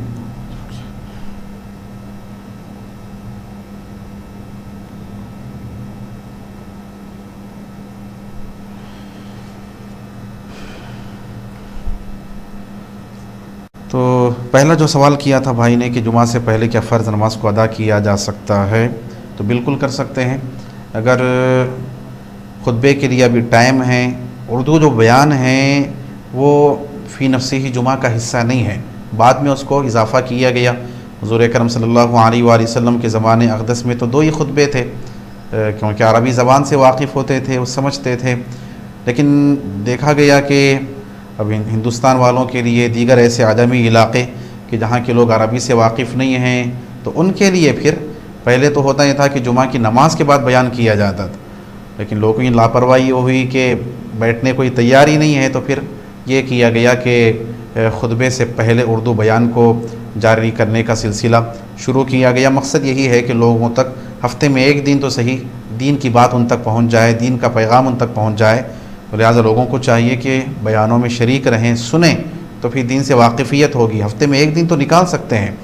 तो पहला जो सवाल किया था भाई ने कि जुमा से पहले क्या फ़र्ज़ नमाज को अदा किया जा सकता है, तो बिल्कुल कर सकते हैं। अगर खुतबे के लिए अभी टाइम है, उर्दू जो बयान है वो फ़ी नफ्सी ही जुमा का हिस्सा नहीं है, बाद में उसको इजाफ़ा किया गया। हुज़ूर अकरम सल्लल्लाहु अलैहि वसल्लम के ज़माने अक़दस में तो 2 ही खुतबे थे, क्योंकि अरबी ज़बान से वाकिफ़ होते थे, वो समझते थे। लेकिन देखा गया कि अब हिंदुस्तान वालों के लिए दीगर ऐसे आदमी इलाक़े कि जहाँ के लोग अरबी से वाकिफ़ नहीं हैं, तो उनके लिए फिर पहले तो होता ये था कि जुमा की नमाज के बाद बयान किया जाता था, लेकिन लोगों की लापरवाही हुई कि बैठने कोई तैयारी नहीं है, तो फिर ये किया गया कि खुतबे से पहले उर्दू बयान को जारी करने का सिलसिला शुरू किया गया। मकसद यही है कि लोगों तक हफ़्ते में एक दिन तो सही दीन की बात उन तक पहुँच जाए, दीन का पैगाम उन तक पहुँच जाए। तो लिहाजा लोगों को चाहिए कि बयानों में शरीक रहें, सुने, तो फिर दीन से वाकिफ़ियत होगी। हफ़्ते में एक दिन तो निकाल सकते हैं।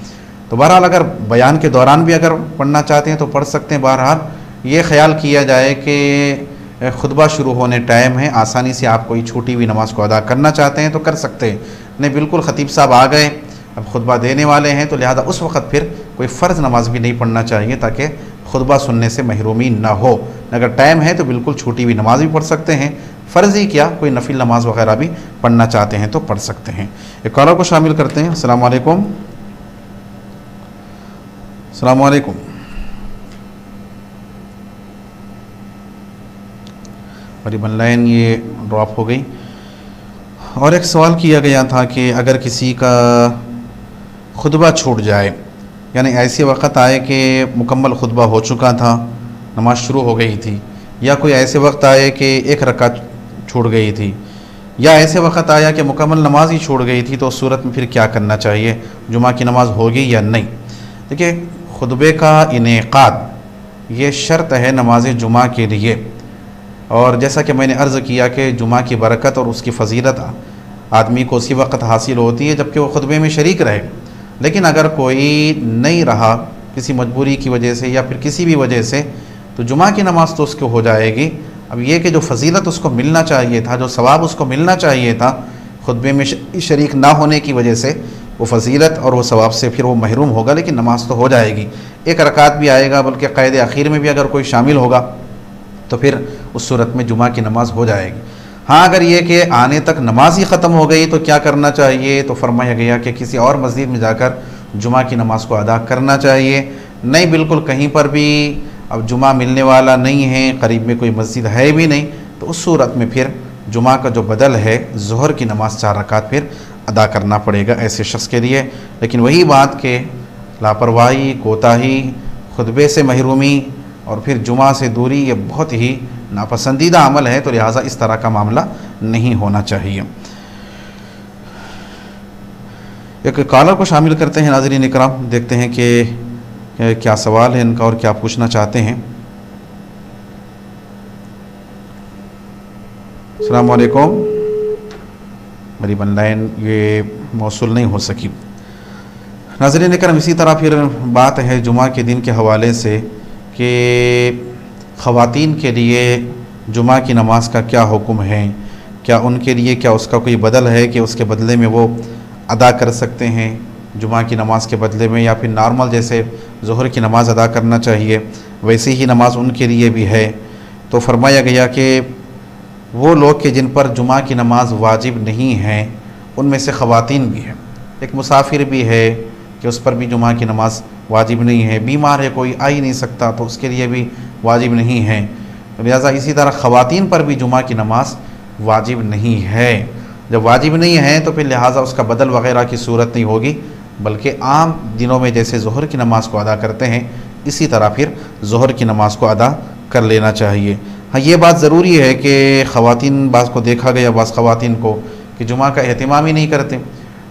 तो बहरहाल अगर बयान के दौरान भी अगर पढ़ना चाहते हैं तो पढ़ सकते हैं। बहरहाल ये ख्याल किया जाए कि खुतबा शुरू होने टाइम है, आसानी से आप कोई छूटी हुई नमाज को अदा करना चाहते हैं तो कर सकते हैं। नहीं, बिल्कुल ख़तीब साहब आ गए, अब खुतबा देने वाले हैं, तो लिहाजा उस वक़्त फिर कोई फ़र्ज़ नमाज भी नहीं पढ़ना चाहिए ताकि खुतबा सुनने से महरूमी ना हो। अगर टाइम है तो बिल्कुल छूटी हुई नमाज भी पढ़ सकते हैं, फ़र्ज़ ही क्या कोई नफिल नमाज वगैरह भी पढ़ना चाहते हैं तो पढ़ सकते हैं। एक कॉलर को शामिल करते हैं। अस्सलाम वालेकुम। अस्सलाम वालेकुम। करीबन लाइन ये ड्रॉप हो गई। और एक सवाल किया गया था कि अगर किसी का खुतबा छूट जाए, यानी ऐसे वक्त आए कि मुकम्मल खुतबा हो चुका था, नमाज शुरू हो गई थी, या कोई ऐसे वक्त आए कि एक रकात छूट गई थी, या ऐसे वक्त आया कि मुकम्मल नमाज ही छूट गई थी, तो उस सूरत में फिर क्या करना चाहिए, जुमा की नमाज होगी या नहीं। देखिए, खुतबे का इनेकाद ये शर्त है नमाज जुमा के लिए। और जैसा कि मैंने अर्ज़ किया कि जुमा की बरकत और उसकी फ़जीलत आदमी को उसी वक्त हासिल होती है जबकि वो खुतबे में शरीक रहे। लेकिन अगर कोई नहीं रहा किसी मजबूरी की वजह से या फिर किसी भी वजह से, तो जुमा की नमाज तो उसको हो जाएगी। अब ये कि जो फ़जीलत उसको मिलना चाहिए था, जो सवाब उसको मिलना चाहिए था, खुतबे में शरीक ना होने की वजह से वो फ़जीलत और वो सवाब से फिर वो महरूम होगा, लेकिन नमाज तो हो जाएगी। एक रकात भी आएगा, बल्कि क़ैद आखिर में भी अगर कोई शामिल होगा तो फिर उस सूरत में जुमा की नमाज हो जाएगी। हाँ, अगर ये कि आने तक नमाज ही ख़त्म हो गई तो क्या करना चाहिए, तो फरमाया गया कि किसी और मस्जिद में जाकर जुमा की नमाज को अदा करना चाहिए। नहीं, बिल्कुल कहीं पर भी अब जुमा मिलने वाला नहीं है, करीब में कोई मस्जिद है भी नहीं, तो उस सूरत में फिर जुमा का जो बदल है ज़ोहर की नमाज 4 रकात फिर अदा करना पड़ेगा ऐसे शख्स के लिए। लेकिन वही बात कि लापरवाही, कोताही, खुतबे से महरूमी और फिर जुमा से दूरी, ये बहुत ही नापसंदीदा अमल है, तो लिहाजा इस तरह का मामला नहीं होना चाहिए। एक कॉलर को शामिल करते हैं नाज़रीन इकराम, देखते हैं कि क्या सवाल है इनका और क्या पूछना चाहते हैं। अस्सलाम वालेकुम। मेरी लाइन ये मौसूल नहीं हो सकी। नाज़रीन इकराम, इसी तरह फिर बात है जुमा के दिन के हवाले से कि ख़वातीन के लिए जुमा की नमाज का क्या हुक्म है, क्या उनके लिए क्या उसका कोई बदल है कि उसके बदले में वो अदा कर सकते हैं जुमा की नमाज़ के बदले में, या फिर नॉर्मल जैसे ज़ोहर की नमाज़ अदा करना चाहिए वैसे ही नमाज उनके लिए भी है। तो फरमाया गया कि वो लोग के जिन पर जुमा की नमाज़ वाजिब नहीं है उनमें से ख़वातीन भी हैं, एक मुसाफिर भी है कि उस पर भी जुमा की नमाज़ वाजिब नहीं है, बीमार है कोई आ ही नहीं सकता तो उसके लिए भी वाजिब नहीं है। तो लिहाजा इसी तरह ख़वातीन पर भी जुमा की नमाज़ वाजिब नहीं है। जब वाजिब नहीं है तो फिर लिहाजा उसका बदल वग़ैरह की सूरत नहीं होगी, बल्कि आम दिनों में जैसे ज़ोहर की नमाज़ को अदा करते हैं इसी तरह फिर ज़ोहर की नमाज़ को अदा कर लेना चाहिए। हाँ, ये बात ज़रूरी है कि ख़वातीन बाज़ को देखा गया, बाज़ ख़वातीन को कि जुमा का एहतिमाम ही नहीं करते,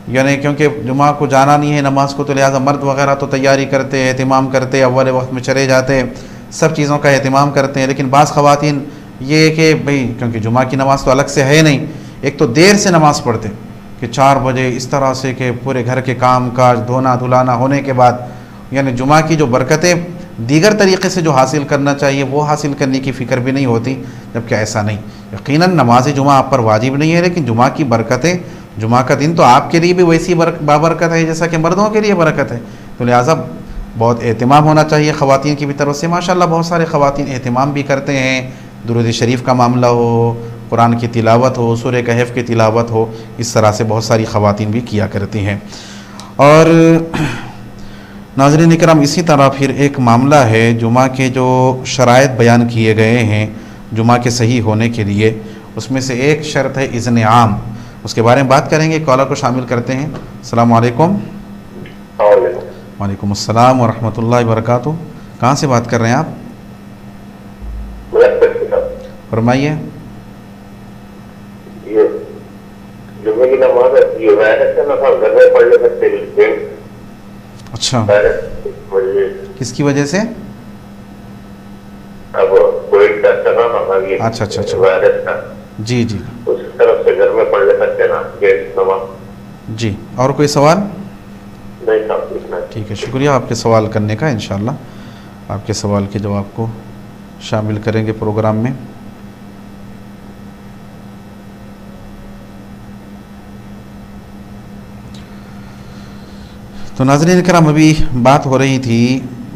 यानी क्योंकि जुमा को जाना नहीं है नमाज को, तो लिहाजा मर्द वग़ैरह तो तैयारी करते, एहतिमाम करते, अव्वल वक्त में चले जाते, सब चीज़ों का एहतिमाम करते हैं। लेकिन बाज़ ख़वातीन ये कि भाई क्योंकि जुमा की नमाज़ तो अलग से है नहीं, एक तो देर से नमाज़ पढ़ते कि 4 बजे इस तरह से कि पूरे घर के काम काज धोना धुलाना होने के बाद, यानी जुमा की जो बरकतें दीगर तरीक़े से जो हासिल करना चाहिए वो हासिल करने की फ़िक्र भी नहीं होती, जबकि ऐसा नहीं। यकीनन नमाज जुमा आप पर वाजिब नहीं है, लेकिन जुमा की बरकतें, जुमा का दिन तो आपके लिए भी वैसी बाबरकत है जैसा कि मर्दों के लिए बरकत है। तो लिहाजा बहुत एहतिमाम होना चाहिए ख़वातीन की भी तरफ से। माशाअल्लाह बहुत सारे ख़वातीन एहतिमाम भी करते हैं, दुरूद शरीफ का मामला हो, कुरान की तिलावत हो, सूरह कहफ की तिलावत हो, इस तरह से बहुत सारी ख़वातीन भी किया करती हैं। और नाज़रीन इकराम, इसी तरह फिर एक मामला है जुमा के जो शराइत बयान किए गए हैं जुमा के सही होने के लिए, उसमें से एक शर्त है इज़्न आम, उसके बारे में बात करेंगे। कॉलर को शामिल करते हैं। अस्सलाम वालेकुम। वालेकुम अस्सलाम व रहमतुल्लाहि व बरकातुहू। कहाँ से बात कर रहे हैं आप? फरमाइए। ये जुमे की नमाज ये वायरस से ना घर में पढ़ ले सकते हैं। अच्छा, किसकी वजह से? अब कोविड का चला ना ये अच्छा अच्छा अच्छा, वायरस का, जी जी, उस तरफ से घर में पढ़ ले सकते हैं ना नमाज। जी, और कोई सवाल? नहीं साहब, इतना ठीक है, शुक्रिया आपके सवाल करने का। इंशाअल्लाह आपके सवाल के जवाब को शामिल करेंगे प्रोग्राम में। तो नाज़रीन किराम, अभी बात हो रही थी,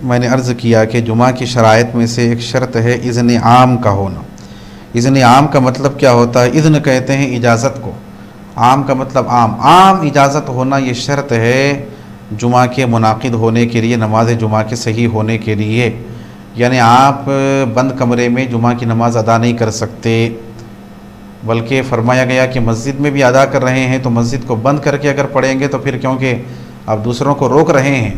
मैंने अर्ज़ किया कि जुमा की शराइत में से एक शर्त है इज़्न आम का होना। इज़्न आम का मतलब क्या होता है? इज़्न कहते हैं इजाज़त को, आम का मतलब आम इजाज़त होना ये शर्त है जुमा के मुनाकिद होने के लिए, नमाज जुमा के सही होने के लिए। यानी आप बंद कमरे में जुमा की नमाज़ अदा नहीं कर सकते, बल्कि फरमाया गया कि मस्जिद में भी अदा कर रहे हैं तो मस्जिद को बंद करके अगर पढ़ेंगे तो फिर, क्योंकि आप दूसरों को रोक रहे हैं,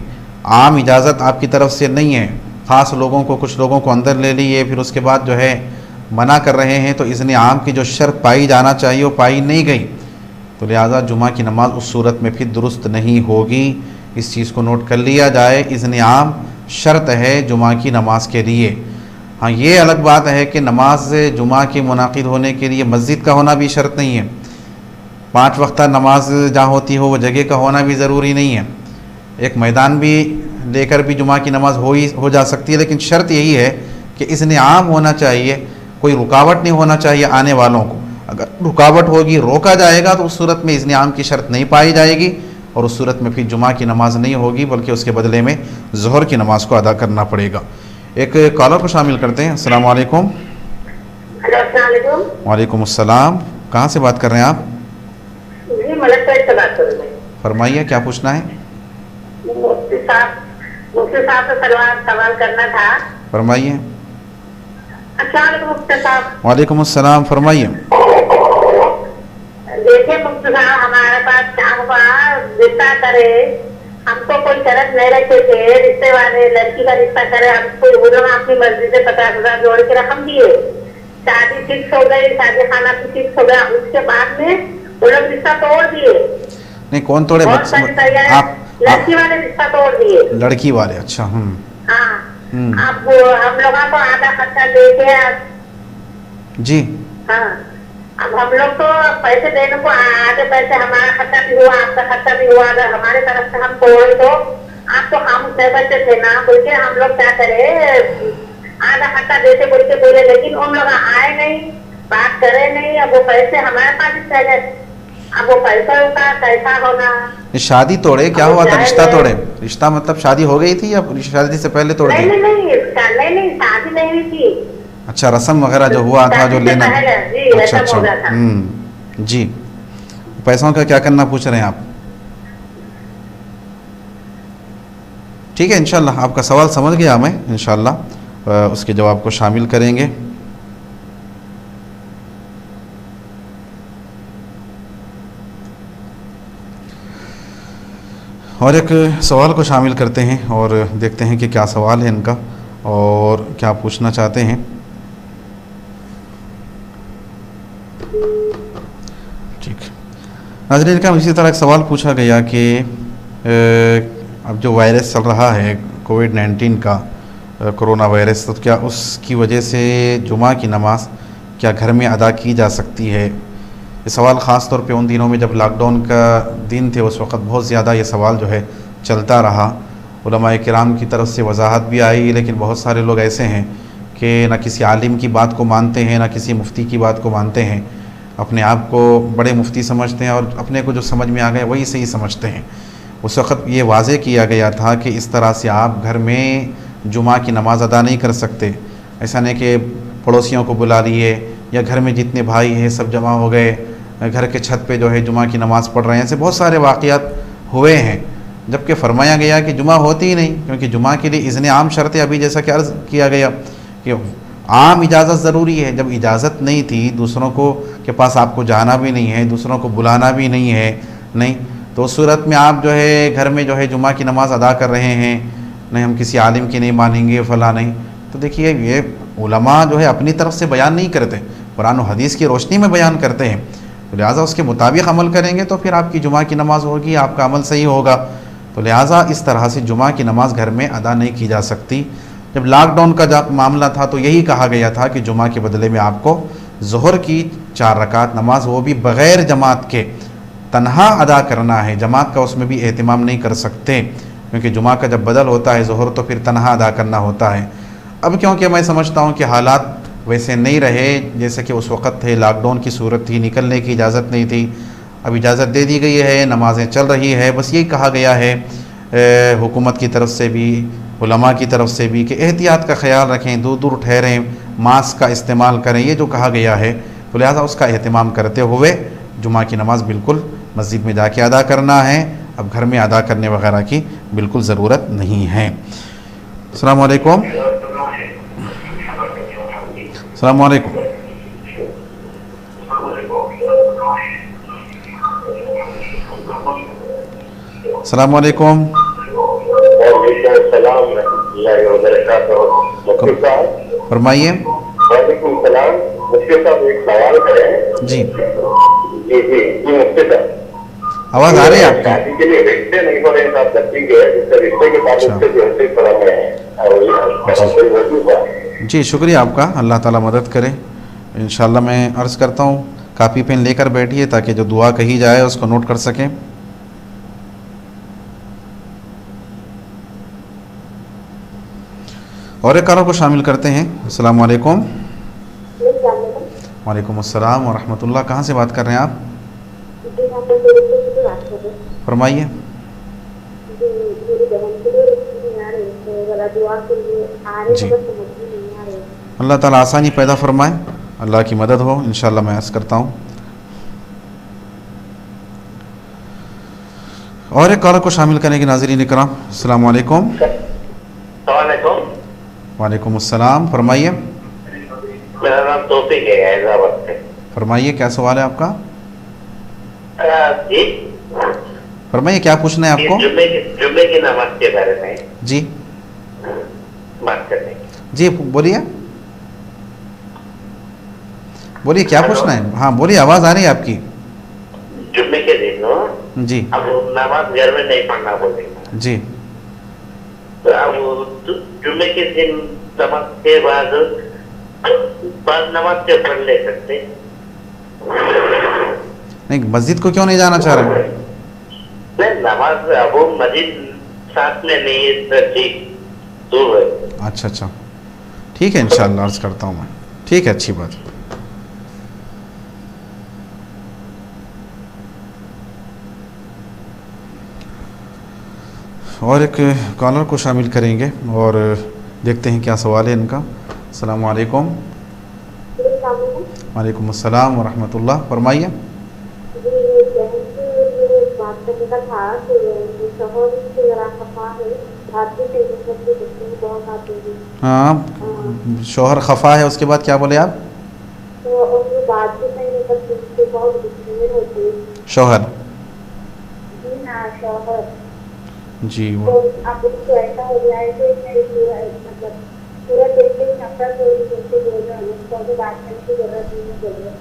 आम इजाज़त आपकी तरफ से नहीं है, ख़ास लोगों को, कुछ लोगों को अंदर ले लिए, फिर उसके बाद जो है मना कर रहे हैं, तो इज़्न आम की जो शर्त पाई जाना चाहिए वो पाई नहीं गई, तो लिहाजा जुमा की नमाज़ उस सूरत में फिर दुरुस्त नहीं होगी। इस चीज़ को नोट कर लिया जाए, इज़्न आम शर्त है जुमा की नमाज के लिए। हाँ, ये अलग बात है कि नमाज जुमा के मुनाकिद होने के लिए मस्जिद का होना भी शर्त नहीं है, 5 वक्त नमाज जहाँ होती हो वो जगह का होना भी ज़रूरी नहीं है, एक मैदान भी लेकर भी जुमा की नमाज़ हो जा सकती है, लेकिन शर्त यही है कि इज़्न आम होना चाहिए, कोई रुकावट नहीं होना चाहिए आने वालों को। अगर रुकावट होगी, रोका जाएगा, तो उस सूरत में इज़्न आम की शर्त नहीं पाई जाएगी और उस सूरत में फिर जुमा की नमाज़ नहीं होगी, बल्कि उसके बदले में ज़ोहर की नमाज़ को अदा करना पड़ेगा। एक कॉलर को शामिल करते हैं। अस्सलाम वालेकुम। वालेकुम अस्सलाम। कहाँ से बात कर रहे हैं आप? जी, मलकपेट से बात कर रहे हैं। फरमाइए, क्या पूछना है? मुफ्ती साहब से सवाल करना था। फरमाइए। अस्सलाम वालेकुम मुफ्ती साहब। वालेकुम अस्सलाम, फरमाइए। देखिए मुफ्ती साहब, हमारे पास काम का रिश्ता करे, हमको कोई शरत नहीं रखे थे, रिश्ते वाले लड़की का रिश्ता करे, हमको उन्होंने अपनी मर्जी से 50,000 जोड़ के रकम दिए, शादी फिक्स हो गई, शादी खाना भी फिक्स हो गया, उसके बाद में वो लोग रिश्ता तोड़ दिए। नहीं, कौन तोड़े? आप लड़की वाले रिश्ता तोड़ दिए। लड़की वाले? अच्छा। हाँ, अब हम लोगों को आधा खर्चा देके जी। हाँ, अब हम लोग तो पैसे देने को आधे पैसे, हमारा खर्चा भी हुआ, आपका खर्चा भी हुआ, अगर हमारे तरफ से हम तोड़े तो आप तो हम बच्चे थे ना, बोल के हम लोग क्या करे, आधा खर्चा देते बोल के बोले, लेकिन उन लोग आए नहीं, बात करे नहीं, अब वो पैसे हमारे पास ही चले। अब वो पैसा का कैसा होना। शादी तोड़े, क्या अब हुआ था? जाए रिश्ता गए। तोड़े? रिश्ता मतलब शादी हो गई थी या शादी से पहले तोड़ नहीं दी? नहीं नहीं नहीं, शादी नहीं हुई थी। अच्छा, रस्म वगैरह जो हुआ था, जो शादी से लेना। पहले जी अच्छा रस्म अच्छा, हो गया था। जी। पैसों का क्या करना पूछ रहे हैं आप? ठीक है, इंशाल्लाह आपका सवाल समझ गया मैं, इंशाल्लाह उसके जवाब को शामिल करेंगे। और एक सवाल को शामिल करते हैं और देखते हैं कि क्या सवाल है इनका और क्या पूछना चाहते हैं। ठीक, नाज़रीन का इसी तरह एक सवाल पूछा गया कि अब जो वायरस चल रहा है कोविड-19 का, कोरोना वायरस, तो क्या उसकी वजह से जुमा की नमाज क्या घर में अदा की जा सकती है? ये सवाल ख़ास तौर पे उन दिनों में जब लॉकडाउन का दिन थे, उस वक़्त बहुत ज़्यादा ये सवाल जो है चलता रहा। उलमाए किराम की तरफ से वजाहत भी आई, लेकिन बहुत सारे लोग ऐसे हैं कि न किसी आलिम की बात को मानते हैं, न किसी मुफ्ती की बात को मानते हैं, अपने आप को बड़े मुफ्ती समझते हैं और अपने को जो समझ में आ गया वही सही समझते हैं। उस वक़्त ये वाज़े किया गया था कि इस तरह से आप घर में जुमा की नमाज़ अदा नहीं कर सकते। ऐसा नहीं कि पड़ोसियों को बुला लिए या घर में जितने भाई हैं सब जमा हो गए, घर के छत पे जो है जुमा की नमाज़ पढ़ रहे हैं। ऐसे बहुत सारे वाक़यात हुए हैं, जबकि फ़रमाया गया कि जुमा होती ही नहीं, क्योंकि जुमा के लिए इज़्न आम शर्त है। अभी जैसा कि अर्ज़ किया गया कि आम इजाज़त ज़रूरी है। जब इजाज़त नहीं थी, दूसरों को के पास आपको जाना भी नहीं है, दूसरों को बुलाना भी नहीं है, नहीं, तो उस सूरत में आप जो है घर में जो है जुमा की नमाज़ अदा कर रहे हैं, नहीं हम किसी आलिम की नहीं मानेंगे, फ़ला नहीं। तो देखिए, ये उलमा जो है अपनी तरफ से बयान नहीं करते, कुरान और हदीस की रोशनी में बयान करते हैं। तो लिहाजा उसके मुताबिक अमल करेंगे तो फिर आपकी जुमा की नमाज़ होगी, आपका अमल सही होगा। तो लिहाजा इस तरह से जुमा की नमाज़ घर में अदा नहीं की जा सकती। जब लॉकडाउन का मामला था तो यही कहा गया था कि जुमा के बदले में आपको ज़ोहर की 4 रकात नमाज, वो भी बग़ैर जमात के तन्हा अदा करना है। जमात का उसमें भी एहतिमाम नहीं कर सकते, क्योंकि जुमा का जब बदल होता है ज़ोहर, तो फिर तन्हा अदा करना होता है। अब क्योंकि मैं समझता हूँ कि हालात वैसे नहीं रहे जैसे कि उस वक़्त थे, लॉकडाउन की सूरत थी, निकलने की इजाज़त नहीं थी। अब इजाज़त दे दी गई है, नमाज़ें चल रही है। बस यही कहा गया है हुकूमत की तरफ से भी, उलमा की तरफ से भी, कि एहतियात का ख्याल रखें, दूर दूर ठहरें, मास्क का इस्तेमाल करें, ये जो कहा गया है। तो लिहाजा उसका एहतिमाम करते हुए जुमा की नमाज़ बिल्कुल मस्जिद में जाके अदा करना है। अब घर में अदा करने वगैरह की बिल्कुल ज़रूरत नहीं है। अस्सलाम वालेकुम। अस्सलाम वालेकुम। अस्सलाम वालेकुम। फरमाइए। वालेकुम सलाम। मुफ्ती साहब एक सवाल करें। जी जी जी जी मुफ्ती साहब, आवाज़ आ रही है आपकी? शादी के लिए रिश्ते नहीं हो रहे साहब, बच्ची के जिससे रिश्ते के ताल्लुक से जो है पड़ा है। जी शुक्रिया आपका, अल्लाह ताला मदद करे। इंशाल्लाह मैं अर्ज़ करता हूँ, कापी पेन लेकर बैठिए ताकि जो दुआ कही जाए उसको नोट कर सकें। और एक कारों को शामिल करते हैं। अस्सलाम वालेकुम। वालेकुम अस्सलाम व रहमतुल्लाह। कहाँ से बात कर रहे हैं आप? फरमाइए। जी, अल्लाह ताला आसानी पैदा फरमाए, अल्लाह की मदद हो, इंशाल्लाह मैं अर्ज़ करता हूँ। और एक कॉलर को शामिल करने की नाज़रीन इकराम। अस्सलाम वालेकुम। वालेकुम अस्सलाम। फरमाइए। मेरा नाम तौफीक है, हैदराबाद से। फरमाइए, क्या सवाल है आपका? जी फरमाइए, क्या पूछना है आपको? जुम्मे की नमाज के बारे में जी बात करनी। जी बोलिए, बोलिए क्या पूछना है? हाँ बोलिए, आवाज़ आ रही है आपकी। जुम्मे के दिन जी अब नमाज घर में नहीं पढ़ना बोलेंगे जी, तो अब जुम्मे के दिन नमाज के बाद नमाज के पढ़ ले सकते? नहीं, मस्जिद को क्यों नहीं जाना चाह रहे? नहीं, नमाज अब मस्जिद साथ में नहीं, ठीक दूर है। अच्छा अच्छा, ठीक है, इंशाल्लाह अर्ज़ करता हूँ मैं। ठीक है, अच्छी बात। और एक कॉलर को शामिल करेंगे और देखते हैं क्या सवाल है इनका। अस्सलाम वालेकुम। वालेकुम अस्सलाम व रहमतुल्लाह। फरमाइए। हाँ, शौहर खफा है, उसके बाद क्या बोले आप? शौहर जी वो अब उसको ऐसा हो गया है कि मतलब पूरा देखते ही नफरत हो रही है, बोल रहे हैं उसको भी बात करने की जरूरत नहीं है, बोल रहे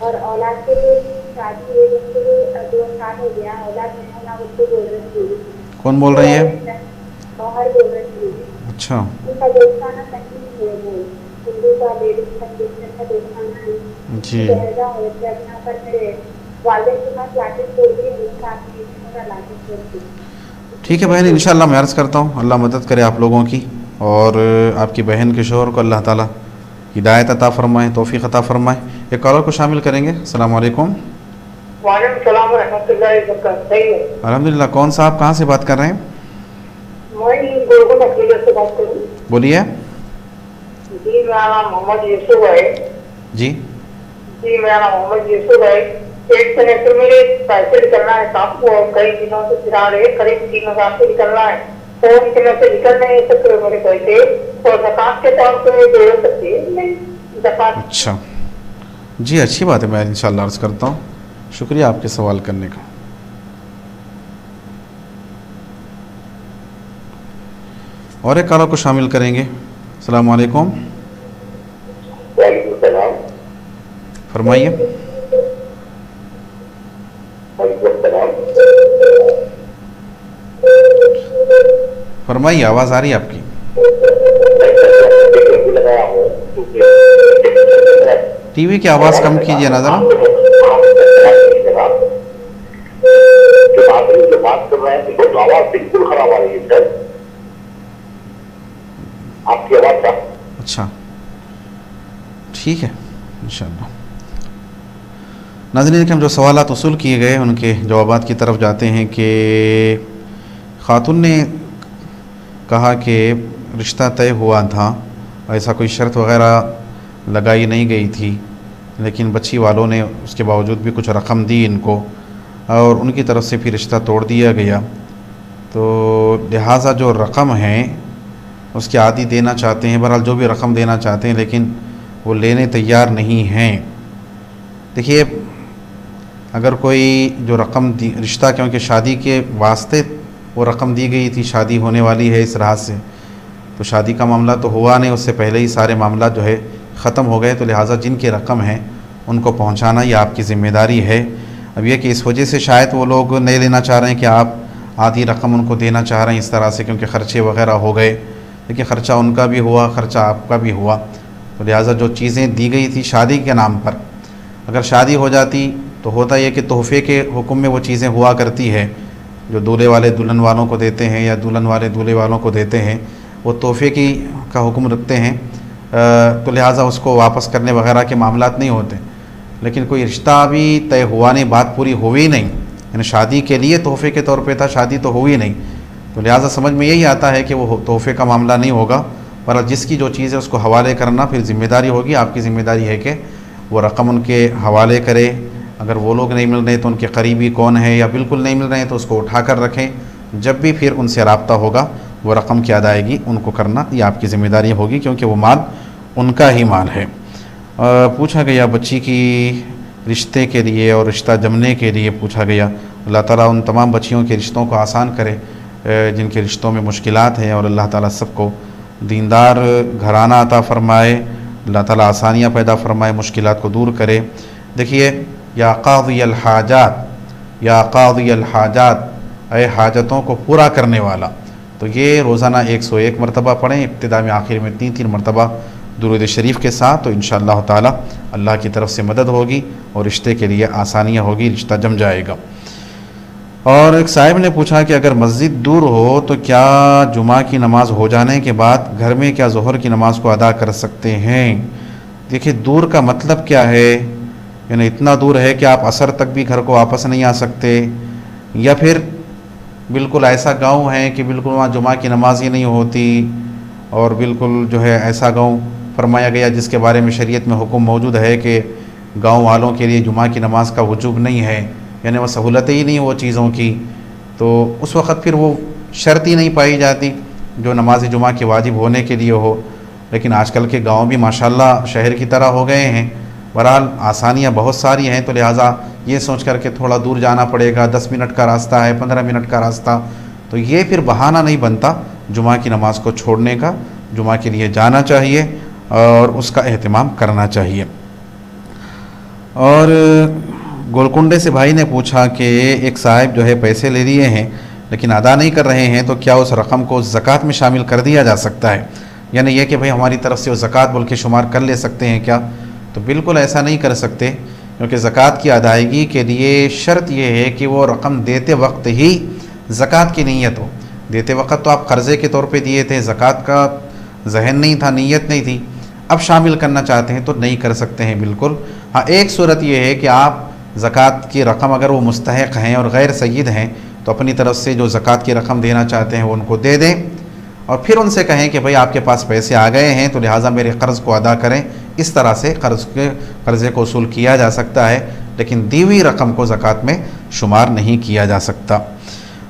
और औलाद के लिए शादी हुई उसके लिए 2 साल हो गया, औलाद नहीं होना उसको बोल रही थी। कौन बोल रही है? बाहर बोल रही थी। अच्छा, उनका दोस्ताना सही नहीं है, वो हिंदू का लेडीज कंडीशन का दोस्ताना है जी पैदा हो गया अपना पर मेरे वाले के पास लाके छोड़ दिए, उनका आपने मेरा लाके छोड़ दिया। ठीक है बहन, इंशाअल्लाह मैं अर्ज़ करता हूँ अल्लाह मदद करे आप लोगों की और आपकी बहन के शौहर को अल्लाह ताला हिदायत अता फरमाए, तौफीक अता फरमाए। एक कॉलर को शामिल करेंगे। अस्सलाम वालेकुम। वालेकुम सलाम व रहमतुल्लाहि व बरकातहू। सही है। अल्हम्दुलिल्लाह। कौन सा आप कहाँ से बात कर रहे हैं? मैं गोलगुंड अकेले से बात करूँ। बोलिए। जी मेरा नाम मोहम्मद यूसुफ है। जी जी मेरा नाम मोहम्मद यूसुफ है। एक तरह से मेरे पैसे निकलना है साहब, वो कई दिनों से फिरा रहे, करीब 3,000 से निकलना है, फोन के में से निकल नहीं सकते मेरे पैसे, और ज़कात के तौर पे दे सकते नहीं ज़कात। अच्छा जी, अच्छी बात है, मैं इंशाअल्लाह अर्ज़ करता हूँ। शुक्रिया आपके सवाल करने का। और एक कॉलर को शामिल करेंगे। अस्सलाम वालेकुम। वालेकुम सलाम। फरमाइए। फरमाइए, आवाज़ आ रही है आपकी। टीवी की आवाज़ कम कीजिए ना ज़रा। जो बात कर रहे हैं तो आवाज़ बिल्कुल खराब आ रही है सर, आपकी आवाज़ का। अच्छा ठीक है, इंशाअल्लाह। नाज़रीन के हम जो सवालात उसूल किए गए उनके जवाबात की तरफ जाते हैं कि ख़ातून ने कहा कि रिश्ता तय हुआ था, ऐसा कोई शर्त वग़ैरह लगाई नहीं गई थी, लेकिन बच्ची वालों ने उसके बावजूद भी कुछ रकम दी इनको और उनकी तरफ से फिर रिश्ता तोड़ दिया गया। तो लिहाजा जो रकम है उसके आधी देना चाहते हैं, बहरहाल जो भी रकम देना चाहते हैं, लेकिन वो लेने तैयार नहीं हैं। देखिए, अगर कोई जो रकम दी, रिश्ता क्योंकि शादी के वास्ते वो रकम दी गई थी, शादी होने वाली है इस राह से, तो शादी का मामला तो हुआ नहीं, उससे पहले ही सारे मामला जो है ख़त्म हो गए। तो लिहाजा जिनकी रकम है उनको पहुंचाना ये आपकी ज़िम्मेदारी है। अब यह कि इस वजह से शायद वो लोग नहीं लेना चाह रहे हैं कि आप आधी रकम उनको देना चाह रहे हैं इस तरह से, क्योंकि ख़र्चे वगैरह हो गए। देखिए, ख़र्चा उनका भी हुआ, ख़र्चा आपका भी हुआ। तो लिहाजा जो चीज़ें दी गई थी शादी के नाम पर, अगर शादी हो जाती तो होता यह कि तोहफ़े के हुक्म में वो चीज़ें हुआ करती है, जो दूल्हे वाले दुल्हन वालों को देते हैं या दुल्हन वाले दूल्हे वालों को देते हैं, वो तोहफ़े की का हुक्म रखते हैं। तो लिहाजा उसको वापस करने वगैरह के मामलात नहीं होते। लेकिन कोई रिश्ता अभी तय हुआ नहीं, बात पूरी हुई नहीं, यानी शादी के लिए तोहफ़े के तौर पे था, शादी तो हुई नहीं। तो लिहाजा समझ में यही आता है कि वो तोहफ़े का मामला नहीं होगा, पर जिसकी जो चीज़ है उसको हवाले करना फिर ज़िम्मेदारी होगी। आपकी ज़िम्मेदारी है कि वो रकम उनके हवाले करे। अगर वो लोग नहीं मिल रहे तो उनके करीबी कौन है, या बिल्कुल नहीं मिल रहे हैं तो उसको उठा कर रखें। जब भी फिर उनसे रब्ता होगा वो रकम की अदायगी उनको करना ये आपकी ज़िम्मेदारी होगी, क्योंकि वो माल उनका ही माल है। पूछा गया बच्ची की रिश्ते के लिए और रिश्ता जमने के लिए पूछा गया। अल्लाह ताला उन तमाम बच्चियों के रिश्तों को आसान करे जिनके रिश्तों में मुश्किलात हैं, और अल्लाह ताला सबको दीनदार घराना अता फ़रमाए। अल्लाह ताला आसानियाँ पैदा फ़रमाए, मुश्किलात को दूर करे। देखिए, या क़ाज़ी अल हाजात, या क़ाज़ी अल हाजात, ऐ हाजतों को पूरा करने वाला। तो ये रोज़ाना 101 मरतबा पढ़ें, इब्तिदा में आखिर में 3-3 मरतबा दुरूद शरीफ के साथ। तो इंशाअल्लाह ताला अल्लाह की तरफ से मदद होगी और रिश्ते के लिए आसानियाँ होगी, रिश्ता जम जाएगा। और एक साहिब ने पूछा कि अगर मस्जिद दूर हो तो क्या जुमा की नमाज़ हो जाने के बाद घर में क्या ज़ोहर की नमाज़ को अदा कर सकते हैं? देखिए, दूर का मतलब क्या है, यानी इतना दूर है कि आप असर तक भी घर को वापस नहीं आ सकते, या फिर बिल्कुल ऐसा गांव है कि बिल्कुल वहाँ जुमा की नमाज ही नहीं होती, और बिल्कुल जो है ऐसा गांव फरमाया गया जिसके बारे में शरीयत में हुक्म मौजूद है कि गांव वालों के लिए जुमा की नमाज का वजूब नहीं है, यानी वो सहूलतें ही नहीं वो चीज़ों की, तो उस वक़्त फिर वो शर्त ही नहीं पाई जाती जो नमाज जुमा की वाजिब होने के लिए हो। लेकिन आजकल के गांव भी माशाल्लाह शहर की तरह हो गए हैं। बहरहाल आसानियाँ बहुत सारी हैं, तो लिहाजा ये सोच कर के थोड़ा दूर जाना पड़ेगा, 10 मिनट का रास्ता है, 15 मिनट का रास्ता, तो ये फिर बहाना नहीं बनता जुमा की नमाज को छोड़ने का। जुमा के लिए जाना चाहिए और उसका एहतमाम करना चाहिए। और गोलकुंडे से भाई ने पूछा कि एक साहिब जो है पैसे ले लिए हैं लेकिन अदा नहीं कर रहे हैं, तो क्या उस रकम को ज़कात में शामिल कर दिया जा सकता है? यानी यह कि भाई हमारी तरफ से वो ज़कात बोल के शुमार कर ले सकते हैं क्या? तो बिल्कुल ऐसा नहीं कर सकते, क्योंकि ज़कात की अदायगी के लिए शर्त यह है कि वो रकम देते वक्त ही ज़कात की नीयत हो। देते वक्त तो आप कर्ज़े के तौर पे दिए थे, ज़कात का जहन नहीं था, नीयत नहीं थी, अब शामिल करना चाहते हैं तो नहीं कर सकते हैं बिल्कुल। हाँ, एक सूरत यह है कि आप ज़कात की रकम अगर वो मुस्तहिक़ हैं और गैर सय्यद हैं तो अपनी तरफ से जो ज़कात की रकम देना चाहते हैं वो उनको दे दें, और फिर उनसे कहें कि भाई आपके पास पैसे आ गए हैं तो लिहाजा मेरे कर्ज़ को अदा करें। इस तरह से कर्ज़े को वसूल किया जा सकता है, लेकिन दी हुई रकम को ज़कात में शुमार नहीं किया जा सकता।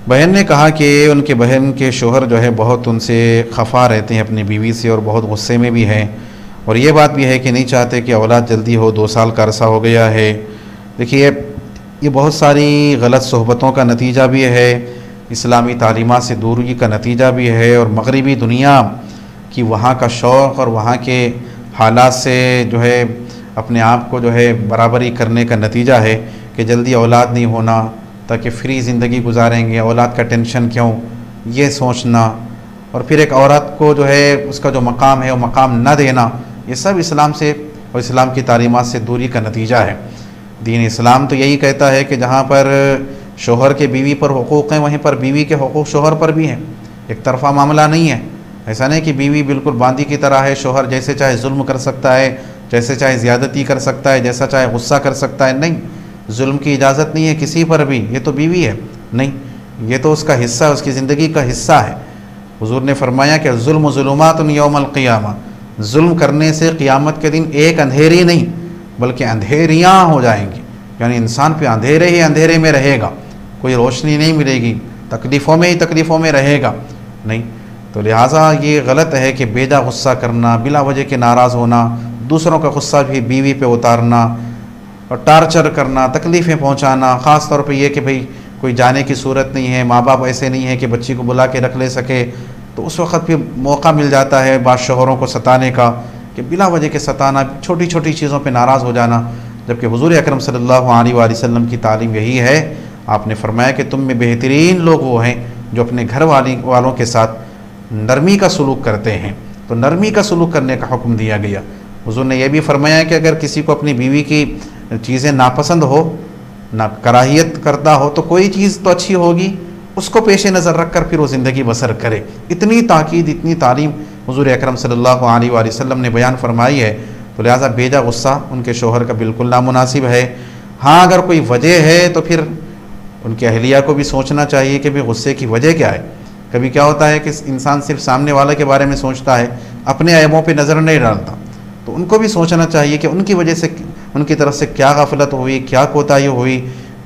बहन ने कहा कि उनके बहन के शोहर जो है बहुत उनसे खफा रहते हैं अपनी बीवी से, और बहुत गुस्से में भी हैं, और ये बात भी है कि नहीं चाहते कि औलाद जल्दी हो, 2 साल का अरसा हो गया है। देखिए, ये बहुत सारी गलत सोहबतों का नतीजा भी है, इस्लामी तालीमात से दूरी का नतीजा भी है, और मगरिबी दुनिया की वहाँ का शौक़ और वहाँ के हालात से जो है अपने आप को जो है बराबरी करने का नतीजा है कि जल्दी औलाद नहीं होना ताकि फ्री ज़िंदगी गुजारेंगे, औलाद का टेंशन क्यों, ये सोचना, और फिर एक औरत को जो है उसका जो मकाम है वो मकाम न देना, ये सब इस्लाम से और इस्लाम की तालीमात से दूरी का नतीजा है। दीन इस्लाम तो यही कहता है कि जहाँ पर शोहर के बीवी पर हुकूक़ हैं वहीं पर बीवी के हुकूक़ शोहर पर भी हैं, एक तरफ़ा मामला नहीं है। ऐसा नहीं कि बीवी बिल्कुल बांदी की तरह है, शोहर जैसे चाहे जुल्म कर सकता है, जैसे चाहे ज़्यादती कर सकता है, जैसा चाहे गुस्सा कर सकता है। नहीं, जुल्म की इजाज़त नहीं है किसी पर भी, ये तो बीवी है, नहीं, ये तो उसका हिस्सा, उसकी ज़िंदगी का हिस्सा है। हुज़ूर ने फरमाया कि जुल्म ज़ुलुमातुन यौमल क़ियामा, जुल्म करने से क़ियामत के दिन एक अंधेरी नहीं बल्कि अंधेरियाँ हो जाएंगी, यानी इंसान पे अंधेरे ही अंधेरे में रहेगा, कोई रोशनी नहीं मिलेगी, तकलीफ़ों में ही तकलीफ़ों में रहेगा। नहीं, तो लिहाजा ये गलत है कि बेजा गुस्सा करना, बिला वजह के नाराज़ होना, दूसरों का गुस्सा भी बीवी पे उतारना और टार्चर करना, तकलीफ़ें पहुँचाना। ख़ास तौर पे ये कि भाई कोई जाने की सूरत नहीं है, माँ बाप ऐसे नहीं है कि बच्ची को बुला के रख ले सके, तो उस वक़्त फिर मौका मिल जाता है बाद शोहरों को सताने का, कि बिला वजह के सताना, छोटी छोटी चीज़ों पे नाराज़ हो जाना। जबकि हुज़ूर अकरम सल्लल्लाहु अलैहि वसल्लम की तालीम यही है, आपने फरमाया कि तुम में बेहतरीन लोग वो हैं जो अपने घर वालों के साथ नरमी का सलूक करते हैं। तो नरमी का सलूक करने का हुक्म दिया गया। हुज़ूर ने यह भी फरमाया कि अगर किसी को अपनी बीवी की चीज़ें नापसंद हो, ना कराहियत करता हो, तो कोई चीज़ तो अच्छी होगी, उसको पेश नज़र रख कर फिर वो ज़िंदगी बसर करे। इतनी ताकीद, इतनी तालीम हुज़ूर अकरम सल्लल्लाहु अलैहि वसल्लम ने बयान फरमाई है, तो लिहाजा बेजा गुस्सा उनके शोहर का बिल्कुल नामुनासिब है। हाँ, अगर कोई वजह है तो फिर उनके अहलिया को भी सोचना चाहिए कि भाई गुस्से की वजह क्या है। कभी क्या होता है कि इंसान सिर्फ सामने वाले के बारे में सोचता है, अपने ऐबों पे नज़र नहीं डालता, तो उनको भी सोचना चाहिए कि उनकी वजह से, उनकी तरफ से क्या गफलत हुई, क्या कोताही हुई,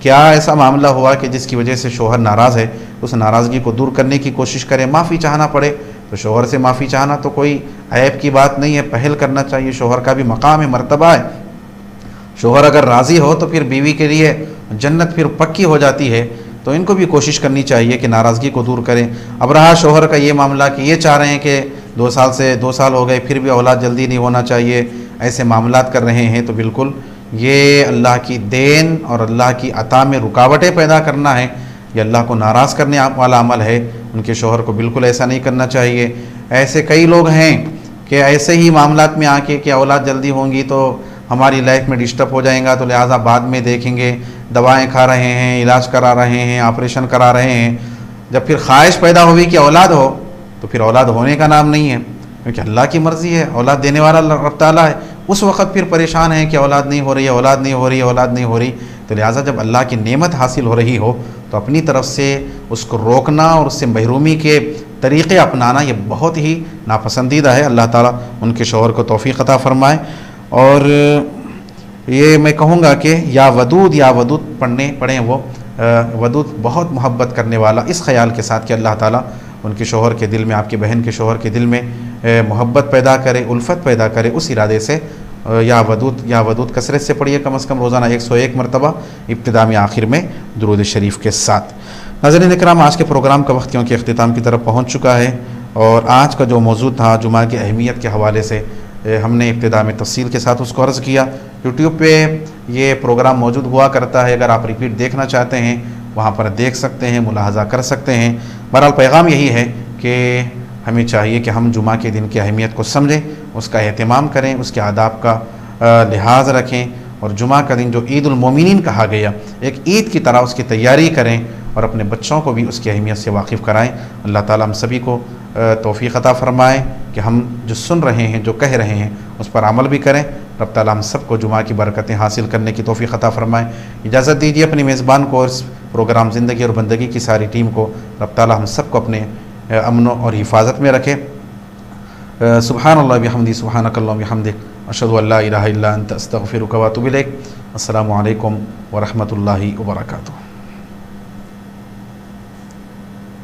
क्या ऐसा मामला हुआ कि जिसकी वजह से शोहर नाराज़ है। उस नाराज़गी को दूर करने की कोशिश करें, माफ़ी चाहना पड़े तो शोहर से माफ़ी चाहना तो कोई ऐब की बात नहीं है, पहल करना चाहिए। शोहर का भी मकाम है, मर्तबा है। शोहर अगर राज़ी हो तो फिर बीवी के लिए जन्नत फिर पक्की हो जाती है। तो इनको भी कोशिश करनी चाहिए कि नाराज़गी को दूर करें। अब रहा शोहर का ये मामला कि ये चाह रहे हैं कि 2 साल हो गए फिर भी औलाद जल्दी नहीं होना चाहिए, ऐसे मामलात कर रहे हैं, तो बिल्कुल ये अल्लाह की देन और अल्लाह की अता में रुकावटें पैदा करना है, ये अल्लाह को नाराज़ करने वाला अमल है। उनके शोहर को बिल्कुल ऐसा नहीं करना चाहिए। ऐसे कई लोग हैं कि ऐसे ही मामलात में आके कि औलाद जल्दी होंगी तो हमारी लाइफ में डिस्टर्ब हो जाएगा, तो लिहाजा बाद में देखेंगे, दवाएं खा रहे हैं, इलाज करा रहे हैं, ऑपरेशन करा रहे हैं। जब फिर ख्वाहिश पैदा हुई कि औलाद हो, तो फिर औलाद होने का नाम नहीं है, क्योंकि अल्लाह की मर्ज़ी है, औलाद देने वाला रब ताला है। उस वक़्त फिर परेशान है कि औलाद नहीं हो रही है, औलाद नहीं हो रही है, औलाद नहीं हो रही। तो लिहाजा जब अल्लाह की नेमत हासिल हो रही हो तो तो अपनी तरफ से उसको रोकना और उससे महरूमी के तरीक़े अपनाना ये बहुत ही नापसंदीदा है। अल्लाह ताला उनके शौहर को तौफ़ीक़ अता फ़रमाए। और ये मैं कहूँगा कि या वदूद पढ़ें वो वदूद बहुत मोहब्बत करने वाला, इस ख़याल के साथ कि अल्लाह ताला उनके शौहर के दिल में, आपकी बहन के शौहर के दिल में मोहब्बत पैदा करे, उल्फ़त पैदा करे, उस इरादे से या वदूद कसरत से पढ़िए, कम अज़ कम रोज़ाना 101 मरतबा इब्तिदा में आखिर में दुरूद शरीफ के साथ। नाज़रीन इकराम, आज के प्रोग्राम का वक्त क्योंकि अख्तिताम की तरफ पहुँच चुका है और आज का जो मौजू था जुमा की अहमियत के हवाले से हमने इब्तिदा में तफसील के साथ उसको अर्ज़ किया। यूट्यूब पे ये प्रोग्राम मौजूद हुआ करता है, अगर आप रिपीट देखना चाहते हैं वहाँ पर देख सकते हैं, मुलाहज़ा कर सकते हैं। बहरहाल पैगाम यही है कि हमें चाहिए कि हम जुमा के दिन की अहमियत को समझें, उसका एहतमाम करें, उसके आदाब का लिहाज रखें और जुमा का दिन जो ईद उल मोमिनीन कहा गया, एक ईद की तरह उसकी तैयारी करें और अपने बच्चों को भी उसकी अहमियत से वाकिफ़ कराएं। अल्लाह ताला हम सभी को तौफ़ीक़ अता फ़रमाए कि हम जो सुन रहे हैं, जो कह रहे हैं, उस पर अमल भी करें। रब ताला हम सबको जुमा की बरकतें हासिल करने की तौफ़ीक़ अता फ़रमाए। इजाज़त दीजिए अपनी मेज़बान को और इस प्रोग्राम ज़िंदगी और बंदगी की सारी टीम को रब ताला हम सबको अपने अमन और हिफाजत में रखे। सुब्हानल्लाह बिहम्दी, सुब्हानकल्लाहुम्मा बिहम्दिक, अशहदु अल्ला इलाहा इल्ला अंता अस्तगफिरुका व अतूबु इलैक। अस्सलामु अलैकुम व रहमतुल्लाहि व बरकातुहू।